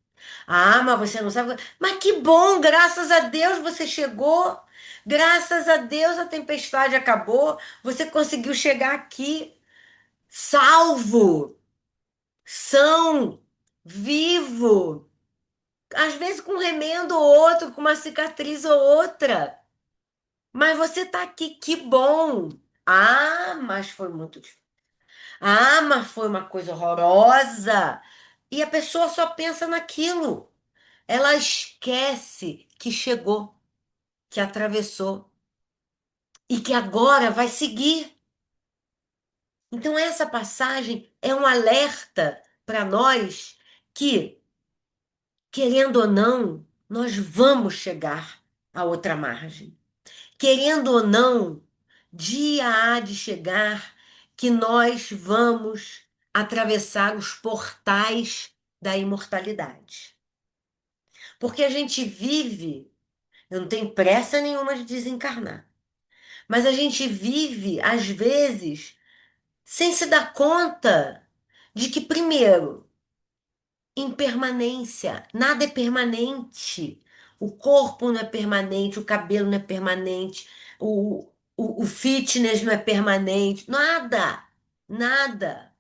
Ah, mas você não sabe. Mas que bom, graças a Deus você chegou. Graças a Deus a tempestade acabou. Você conseguiu chegar aqui salvo, são, vivo. Às vezes com um remendo ou outro, com uma cicatriz ou outra. Mas você tá aqui, que bom. Ah, mas foi muito difícil. Ah, mas foi uma coisa horrorosa. E a pessoa só pensa naquilo. Ela esquece que chegou, que atravessou e que agora vai seguir. Então, essa passagem é um alerta para nós que, querendo ou não, nós vamos chegar à outra margem. Querendo ou não, dia há de chegar que nós vamos atravessar os portais da imortalidade. Porque a gente vive, eu não tenho pressa nenhuma de desencarnar, mas a gente vive, às vezes, sem se dar conta de que, primeiro, impermanência, nada é permanente. O corpo não é permanente, o cabelo não é permanente, o fitness não é permanente, nada, nada.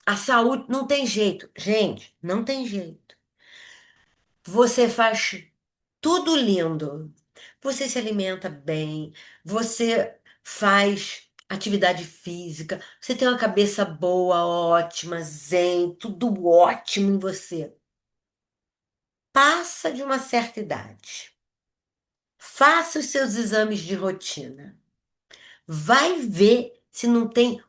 A saúde não tem jeito. Gente, não tem jeito. Você faz tudo lindo. Você se alimenta bem, você faz atividade física, você tem uma cabeça boa, ótima, zen, tudo ótimo em você. Passa de uma certa idade. Faça os seus exames de rotina. Vai ver se não tem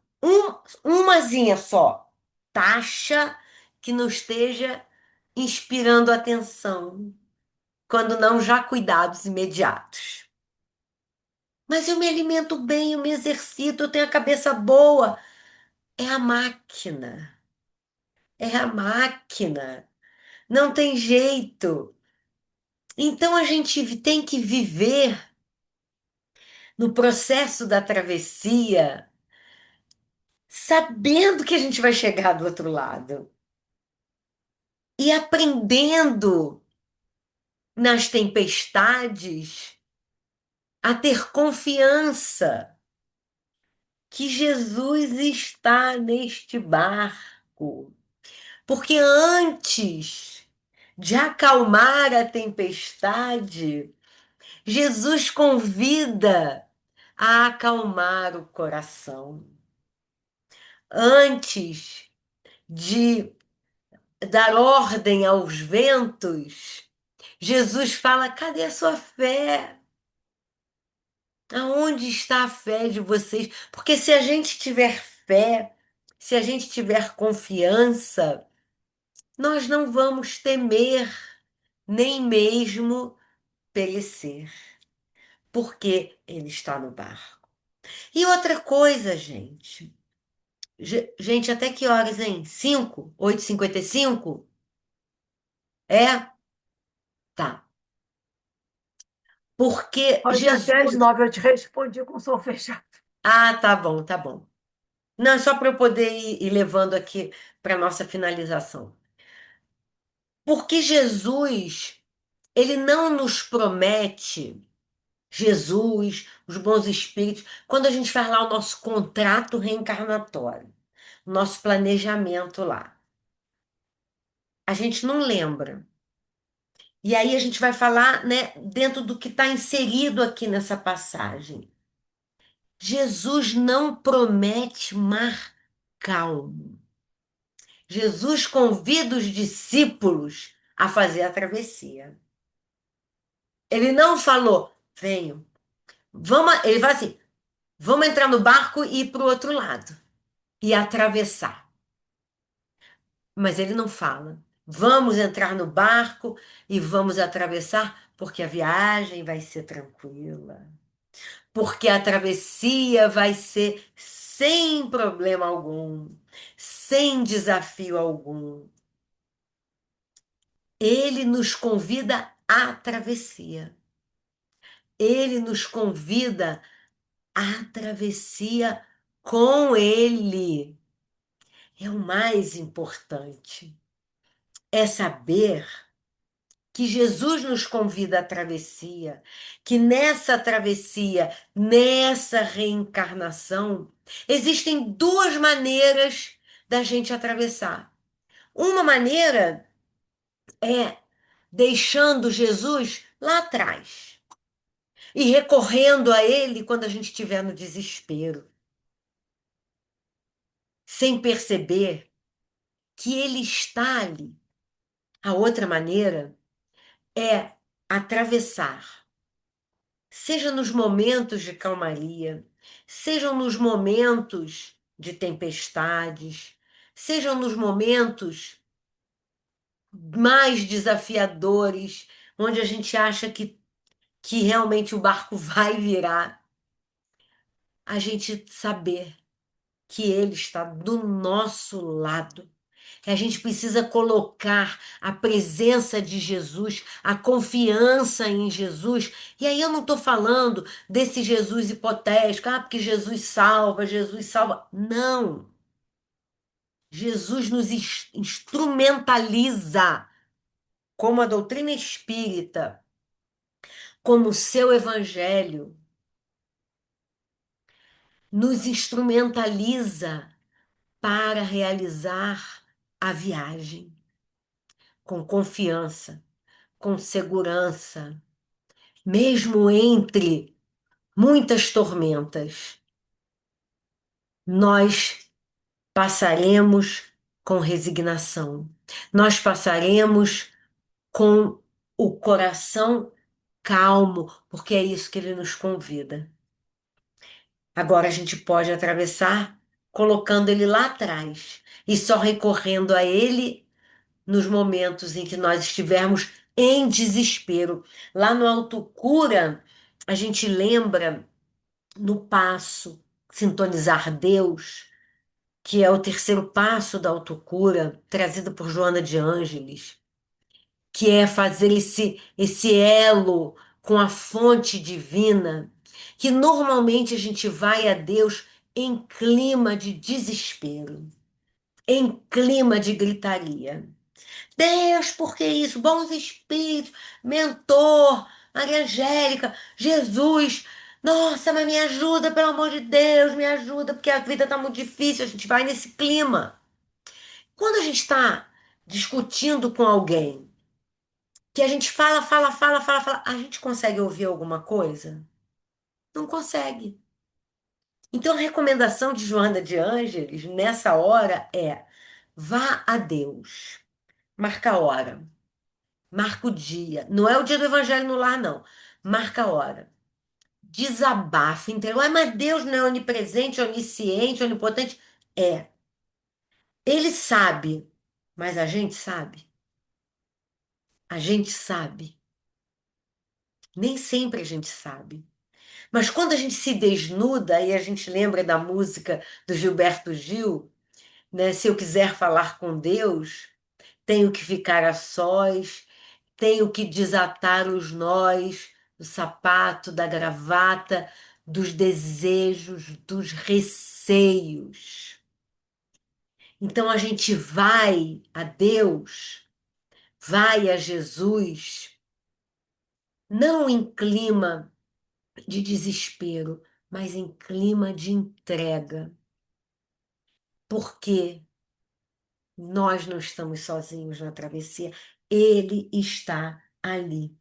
umazinha só taxa que não esteja inspirando atenção, quando não já cuidados imediatos. Mas eu me alimento bem, eu me exercito, eu tenho a cabeça boa. É a máquina. É a máquina. Não tem jeito. Então a gente tem que viver no processo da travessia, sabendo que a gente vai chegar do outro lado e aprendendo nas tempestades a ter confiança que Jesus está neste barco. Porque antes de acalmar a tempestade, Jesus convida a acalmar o coração. Antes de dar ordem aos ventos, Jesus fala: cadê a sua fé? Aonde está a fé de vocês? Porque se a gente tiver fé, se a gente tiver confiança, nós não vamos temer, nem mesmo perecer, porque ele está no barco. E outra coisa, gente. Gente, até que horas, hein? 5? 8h55? É? Tá. Porque Pode ir até às Jesus. 9, eu te respondi com o som fechado. Ah, tá bom, tá bom. Não, é só para eu poder ir levando aqui para nossa finalização. Porque Jesus, ele não nos promete, Jesus, os bons espíritos, quando a gente faz lá o nosso contrato reencarnatório, o nosso planejamento lá. A gente não lembra. E aí a gente vai falar, né, dentro do que está inserido aqui nessa passagem. Jesus não promete mar calmo. Jesus convida os discípulos a fazer a travessia. Ele não falou, venham, vamos, ele vai assim, vamos entrar no barco e ir para o outro lado e atravessar. Mas ele não fala, vamos entrar no barco e vamos atravessar, porque a viagem vai ser tranquila. Porque a travessia vai ser sem problema algum, sem desafio algum. Ele nos convida à travessia. Ele nos convida à travessia com ele. É o mais importante. É saber que Jesus nos convida à travessia, que nessa travessia, nessa reencarnação, existem duas maneiras da gente atravessar. Uma maneira é deixando Jesus lá atrás e recorrendo a Ele quando a gente estiver no desespero, sem perceber que Ele está ali. A outra maneira é atravessar. Seja nos momentos de calmaria, sejam nos momentos de tempestades, sejam nos momentos mais desafiadores, onde a gente acha que realmente o barco vai virar, a gente saber que ele está do nosso lado. A gente precisa colocar a presença de Jesus, a confiança em Jesus. E aí eu não estou falando desse Jesus hipotético, porque Jesus salva, Jesus salva. Não. Jesus nos instrumentaliza como a doutrina espírita, como o seu evangelho, nos instrumentaliza para realizar a viagem com confiança, com segurança, mesmo entre muitas tormentas. Nós passaremos com resignação. Nós passaremos com o coração calmo, porque é isso que ele nos convida. Agora a gente pode atravessar colocando ele lá atrás e só recorrendo a ele nos momentos em que nós estivermos em desespero. Lá no Autocura, a gente lembra no passo sintonizar Deus, que é o terceiro passo da autocura, trazido por Joana de Ângeles, que é fazer esse elo com a fonte divina, que normalmente a gente vai a Deus em clima de desespero, em clima de gritaria. Deus, por que isso? Bons espíritos, mentor, Maria Angélica, Jesus. Nossa, mas me ajuda, pelo amor de Deus, me ajuda, porque a vida tá muito difícil, a gente vai nesse clima. Quando a gente está discutindo com alguém, que a gente fala, a gente consegue ouvir alguma coisa? Não consegue. Então, a recomendação de Joana de Ângeles nessa hora é: vá a Deus, marca a hora. Marca o dia. Não é o dia do evangelho no lar, não. Marca a hora. Desabafa, entendeu? Ah, mas Deus não é onipresente, onisciente, onipotente. É. Ele sabe, mas a gente sabe. A gente sabe. Nem sempre a gente sabe. Mas quando a gente se desnuda, e a gente lembra da música do Gilberto Gil, né? Se eu quiser falar com Deus, tenho que ficar a sós, tenho que desatar os nós do sapato, da gravata, dos desejos, dos receios. Então a gente vai a Deus, vai a Jesus, não em clima de desespero, mas em clima de entrega. Porque nós não estamos sozinhos na travessia, Ele está ali.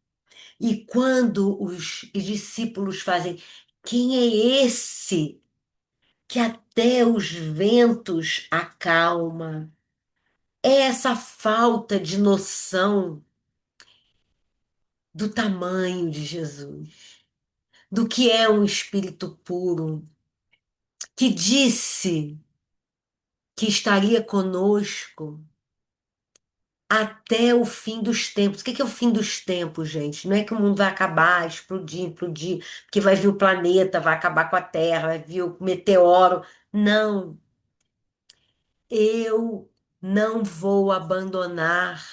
E quando os discípulos fazem, quem é esse que até os ventos acalma? É essa falta de noção do tamanho de Jesus, do que é um espírito puro, que disse que estaria conosco até o fim dos tempos. O que é o fim dos tempos, gente? Não é que o mundo vai acabar, explodir, porque vai vir o planeta, vai acabar com a Terra, vai vir o meteoro. Não, eu não vou abandonar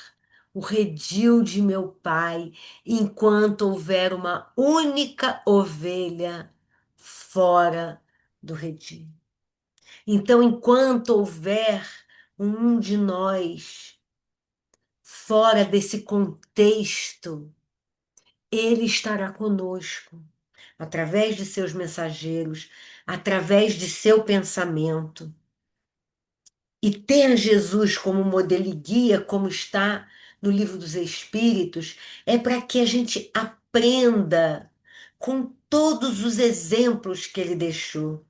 o redil de meu pai enquanto houver uma única ovelha fora do redil. Então, enquanto houver um de nós fora desse contexto, ele estará conosco, através de seus mensageiros, através de seu pensamento. E ter Jesus como modelo e guia, como está no Livro dos Espíritos, é para que a gente aprenda com todos os exemplos que ele deixou,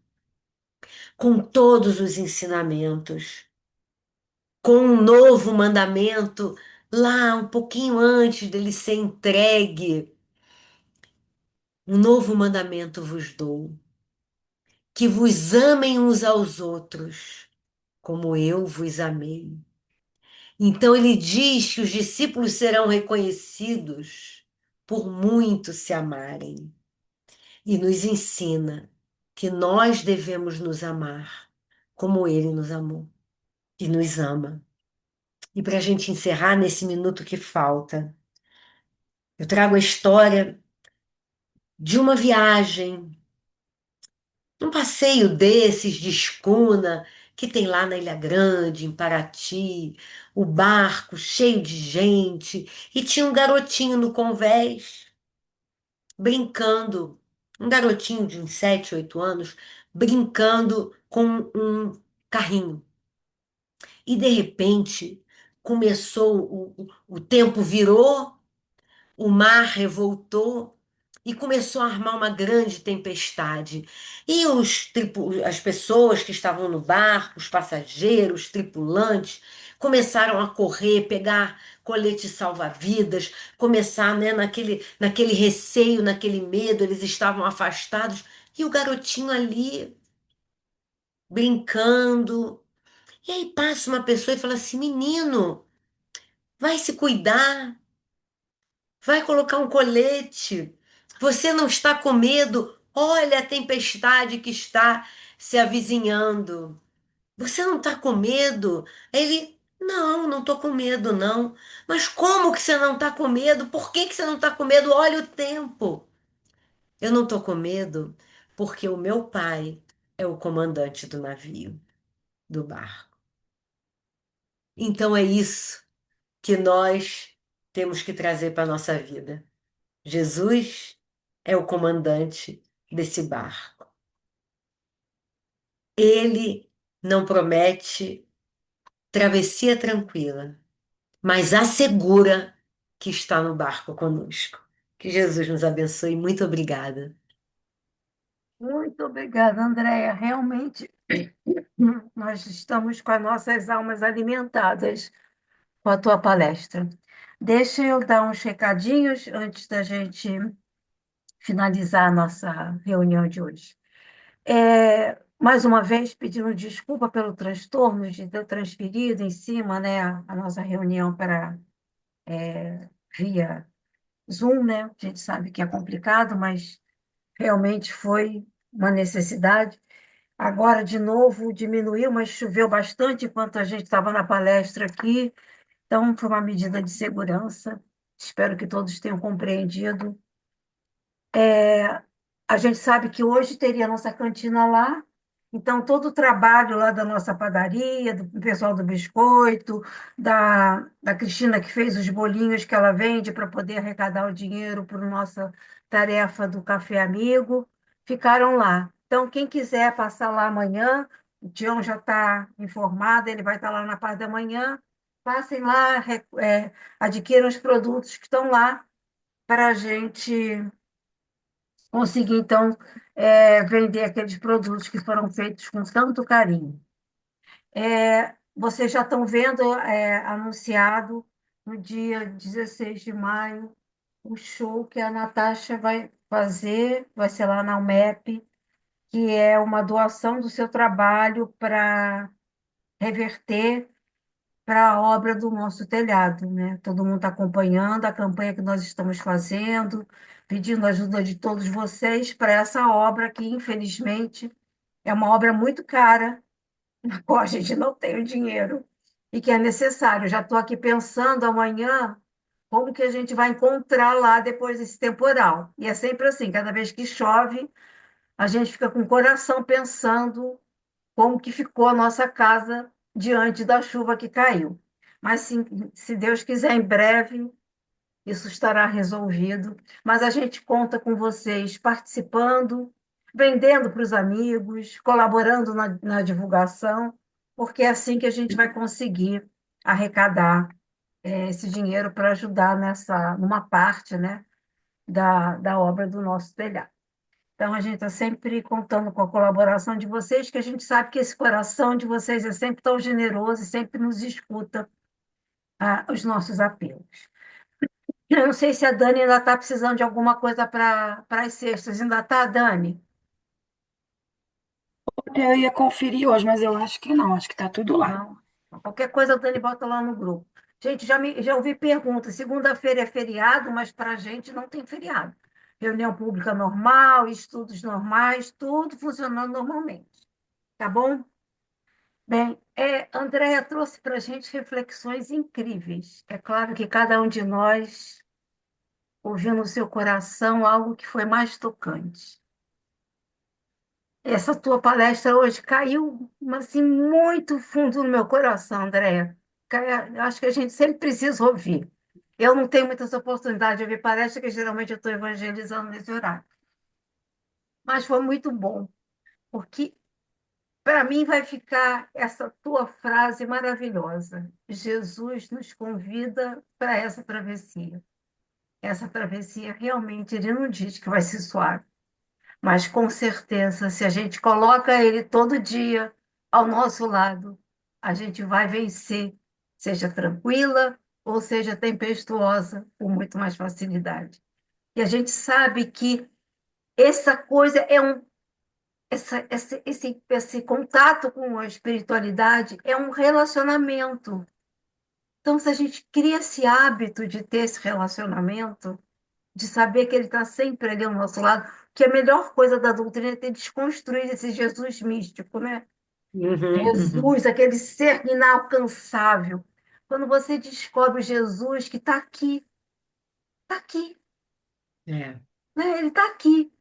com todos os ensinamentos, com um novo mandamento lá um pouquinho antes dele ser entregue. Um novo mandamento vos dou, que vos amem uns aos outros, como eu vos amei. Então ele diz que os discípulos serão reconhecidos por muito se amarem. E nos ensina que nós devemos nos amar como ele nos amou e nos ama. E para a gente encerrar nesse minuto que falta, eu trago a história de uma viagem, um passeio desses de escuna que tem lá na Ilha Grande, em Paraty, o barco cheio de gente, e tinha um garotinho no convés brincando, um garotinho de uns 7, 8 anos, brincando com um carrinho. E de repente começou, o tempo virou, o mar revoltou e começou a armar uma grande tempestade. E as pessoas que estavam no barco, os passageiros, tripulantes, começaram a correr, pegar colete salva-vidas, começar, né, naquele receio, naquele medo, eles estavam afastados. E o garotinho ali brincando. E aí passa uma pessoa e fala assim: menino, vai se cuidar. Vai colocar um colete. Você não está com medo? Olha a tempestade que está se avizinhando. Você não está com medo? Ele, não, não estou com medo, não. Mas como que você não está com medo? Por que que você não está com medo? Olha o tempo. Eu não estou com medo porque o meu pai é o comandante do navio, do barco. Então é isso que nós temos que trazer para a nossa vida. Jesus é o comandante desse barco. Ele não promete travessia tranquila, mas assegura que está no barco conosco. Que Jesus nos abençoe. Muito obrigada. Muito obrigada, Andréia. Realmente, nós estamos com as nossas almas alimentadas com a tua palestra. Deixa eu dar uns recadinhos antes da gente finalizar a nossa reunião de hoje. Mais uma vez, pedindo desculpa pelo transtorno de ter transferido em cima, né, a nossa reunião para via Zoom, né? A gente sabe que é complicado, mas realmente foi uma necessidade. Agora, de novo, diminuiu, mas choveu bastante enquanto a gente estava na palestra aqui, então foi uma medida de segurança. Espero que todos tenham compreendido. A gente sabe que hoje teria a nossa cantina lá, então todo o trabalho lá da nossa padaria, do pessoal do biscoito, da Cristina que fez os bolinhos que ela vende para poder arrecadar o dinheiro para a nossa tarefa do Café Amigo, ficaram lá. Então, quem quiser passar lá amanhã, o Tião já está informado, ele vai estar lá na parte da manhã, passem lá, adquiram os produtos que estão lá para a gente conseguir, então, vender aqueles produtos que foram feitos com tanto carinho. Vocês já estão vendo anunciado no dia 16 de maio o show que a Natasha vai fazer, vai ser lá na UMEP, que é uma doação do seu trabalho para reverter para a obra do nosso telhado, né? Todo mundo está acompanhando a campanha que nós estamos fazendo, pedindo ajuda de todos vocês para essa obra que, infelizmente, é uma obra muito cara, na qual a gente não tem o dinheiro e que é necessário. Já estou aqui pensando amanhã como que a gente vai encontrar lá depois desse temporal. E é sempre assim, cada vez que chove, a gente fica com o coração pensando como que ficou a nossa casa diante da chuva que caiu. Mas, se Deus quiser, em breve isso estará resolvido. Mas a gente conta com vocês participando, vendendo para os amigos, colaborando na divulgação, porque é assim que a gente vai conseguir arrecadar esse dinheiro para ajudar numa parte, né, da obra do nosso telhado. Então, a gente está sempre contando com a colaboração de vocês, que a gente sabe que esse coração de vocês é sempre tão generoso e sempre nos escuta os nossos apelos. Eu não sei se a Dani ainda está precisando de alguma coisa para as sextas. Ainda está, Dani? Eu ia conferir hoje, mas eu acho que não, acho que está tudo lá. Não. Qualquer coisa a Dani bota lá no grupo. Gente, já ouvi perguntas. Segunda-feira é feriado, mas para a gente não tem feriado. Reunião pública normal, estudos normais, tudo funcionando normalmente. Tá bom? Bem, Andréia trouxe para a gente reflexões incríveis. É claro que cada um de nós ouviu no seu coração algo que foi mais tocante. Essa tua palestra hoje caiu assim, muito fundo no meu coração, Andréia. Acho que a gente sempre precisa ouvir. Eu não tenho muitas oportunidades de ouvir palestra, que geralmente eu estou evangelizando nesse horário. Mas foi muito bom, porque para mim vai ficar essa tua frase maravilhosa. Jesus nos convida para essa travessia. Essa travessia realmente ele não diz que vai ser suave, mas com certeza, se a gente coloca ele todo dia ao nosso lado, a gente vai vencer, seja tranquila ou seja tempestuosa, com muito mais facilidade. E a gente sabe que essa coisa é esse contato com a espiritualidade é um relacionamento. Então, se a gente cria esse hábito de ter esse relacionamento, de saber que ele está sempre ali ao nosso lado, que a melhor coisa da doutrina é ter desconstruído esse Jesus místico, né? Uhum. Jesus, aquele ser inalcançável. Quando você descobre o Jesus que está aqui, É, né? Ele está aqui,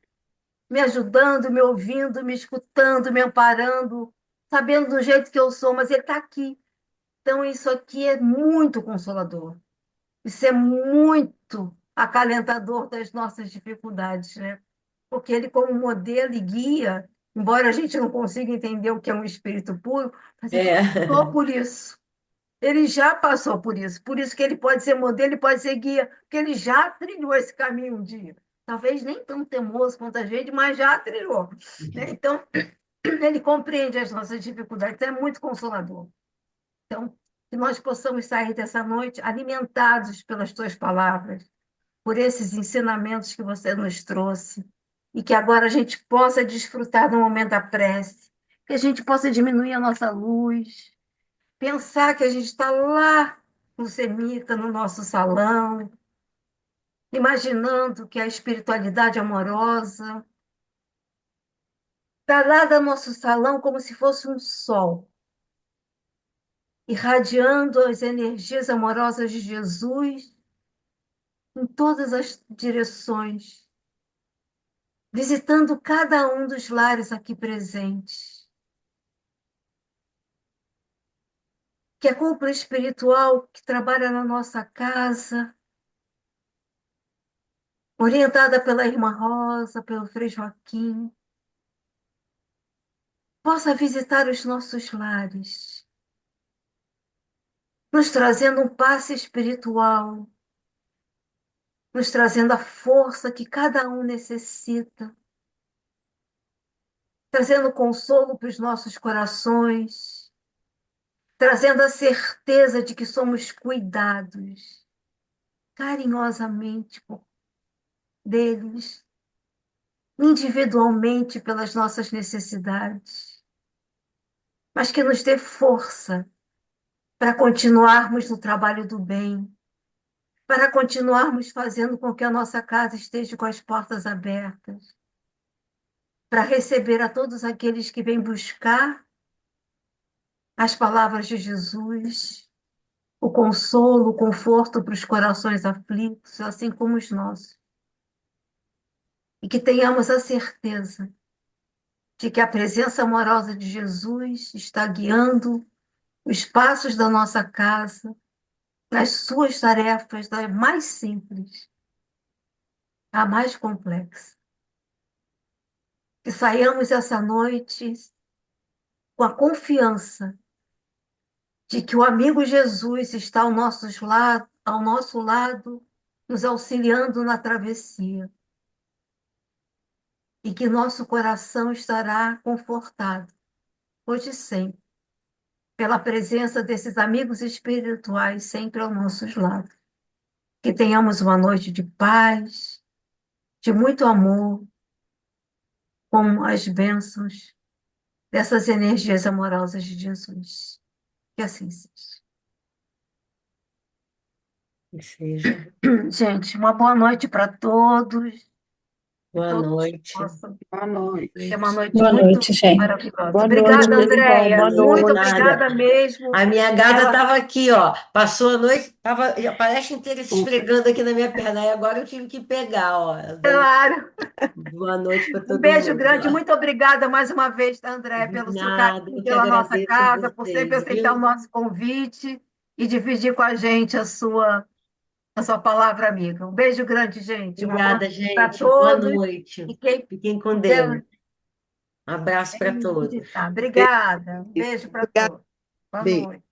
me ajudando, me ouvindo, me escutando, me amparando, sabendo do jeito que eu sou, mas ele está aqui. Então, isso aqui é muito consolador. Isso é muito acalentador das nossas dificuldades, né? Porque ele, como modelo e guia, embora a gente não consiga entender o que é um espírito puro, mas ele é. passou por isso. Ele já passou por isso. Por isso que ele pode ser modelo, ele pode ser guia, porque ele já trilhou esse caminho um dia. Talvez nem tão teimoso quanto a gente, mas já trilhou, né? Então, ele compreende as nossas dificuldades. É muito consolador. Então, que nós possamos sair dessa noite alimentados pelas tuas palavras, por esses ensinamentos que você nos trouxe, e que agora a gente possa desfrutar do momento da prece, que a gente possa diminuir a nossa luz, pensar que a gente está lá no Semita, no nosso salão, imaginando que a espiritualidade amorosa está lá no nosso salão como se fosse um sol, irradiando as energias amorosas de Jesus em todas as direções, visitando cada um dos lares aqui presentes. Que a cúpula espiritual que trabalha na nossa casa, orientada pela Irmã Rosa, pelo Frei Joaquim, possa visitar os nossos lares, nos trazendo um passe espiritual, nos trazendo a força que cada um necessita, trazendo consolo para os nossos corações, trazendo a certeza de que somos cuidados carinhosamente por deles, individualmente pelas nossas necessidades, mas que nos dê força para continuarmos no trabalho do bem, para continuarmos fazendo com que a nossa casa esteja com as portas abertas, para receber a todos aqueles que vêm buscar as palavras de Jesus, o consolo, o conforto para os corações aflitos, assim como os nossos. E que tenhamos a certeza de que a presença amorosa de Jesus está guiando os passos da nossa casa, nas suas tarefas, da mais simples à mais complexa. Que saiamos essa noite com a confiança de que o amigo Jesus está ao nosso lado, nos auxiliando na travessia, e que nosso coração estará confortado, hoje e sempre, pela presença desses amigos espirituais sempre aos nossos lados. Que tenhamos uma noite de paz, de muito amor, com as bênçãos dessas energias amorosas de Jesus. Que assim seja. Que seja. Gente, uma boa noite para todos. Que Boa todos noite. possam Boa noite. ter uma noite Boa muito noite, gente. maravilhosa. Boa noite, Obrigada, meus irmãos. Andréia. Boa Muito noite. obrigada Nada. mesmo. A minha gata Ela, estava aqui, ó. Passou a noite, tava a palestra inteira se esfregando aqui na minha perna. E agora eu tive que pegar, ó. Dando claro. boa noite para Um todo beijo mundo. grande. Muito obrigada mais uma vez, Andréia, De pelo seu nada, carinho eu que pela nossa agradeço a casa, por sempre vocês, aceitar o viu? nosso convite e dividir com a gente a sua palavra amiga. Um beijo grande, gente. Uma boa Obrigada, noite para gente. Boa todos. noite. E quem Fiquem com puder Deus. Um abraço para todos. Tá, obrigada. Um beijo para Obrigada. todos. Boa Beijo. noite.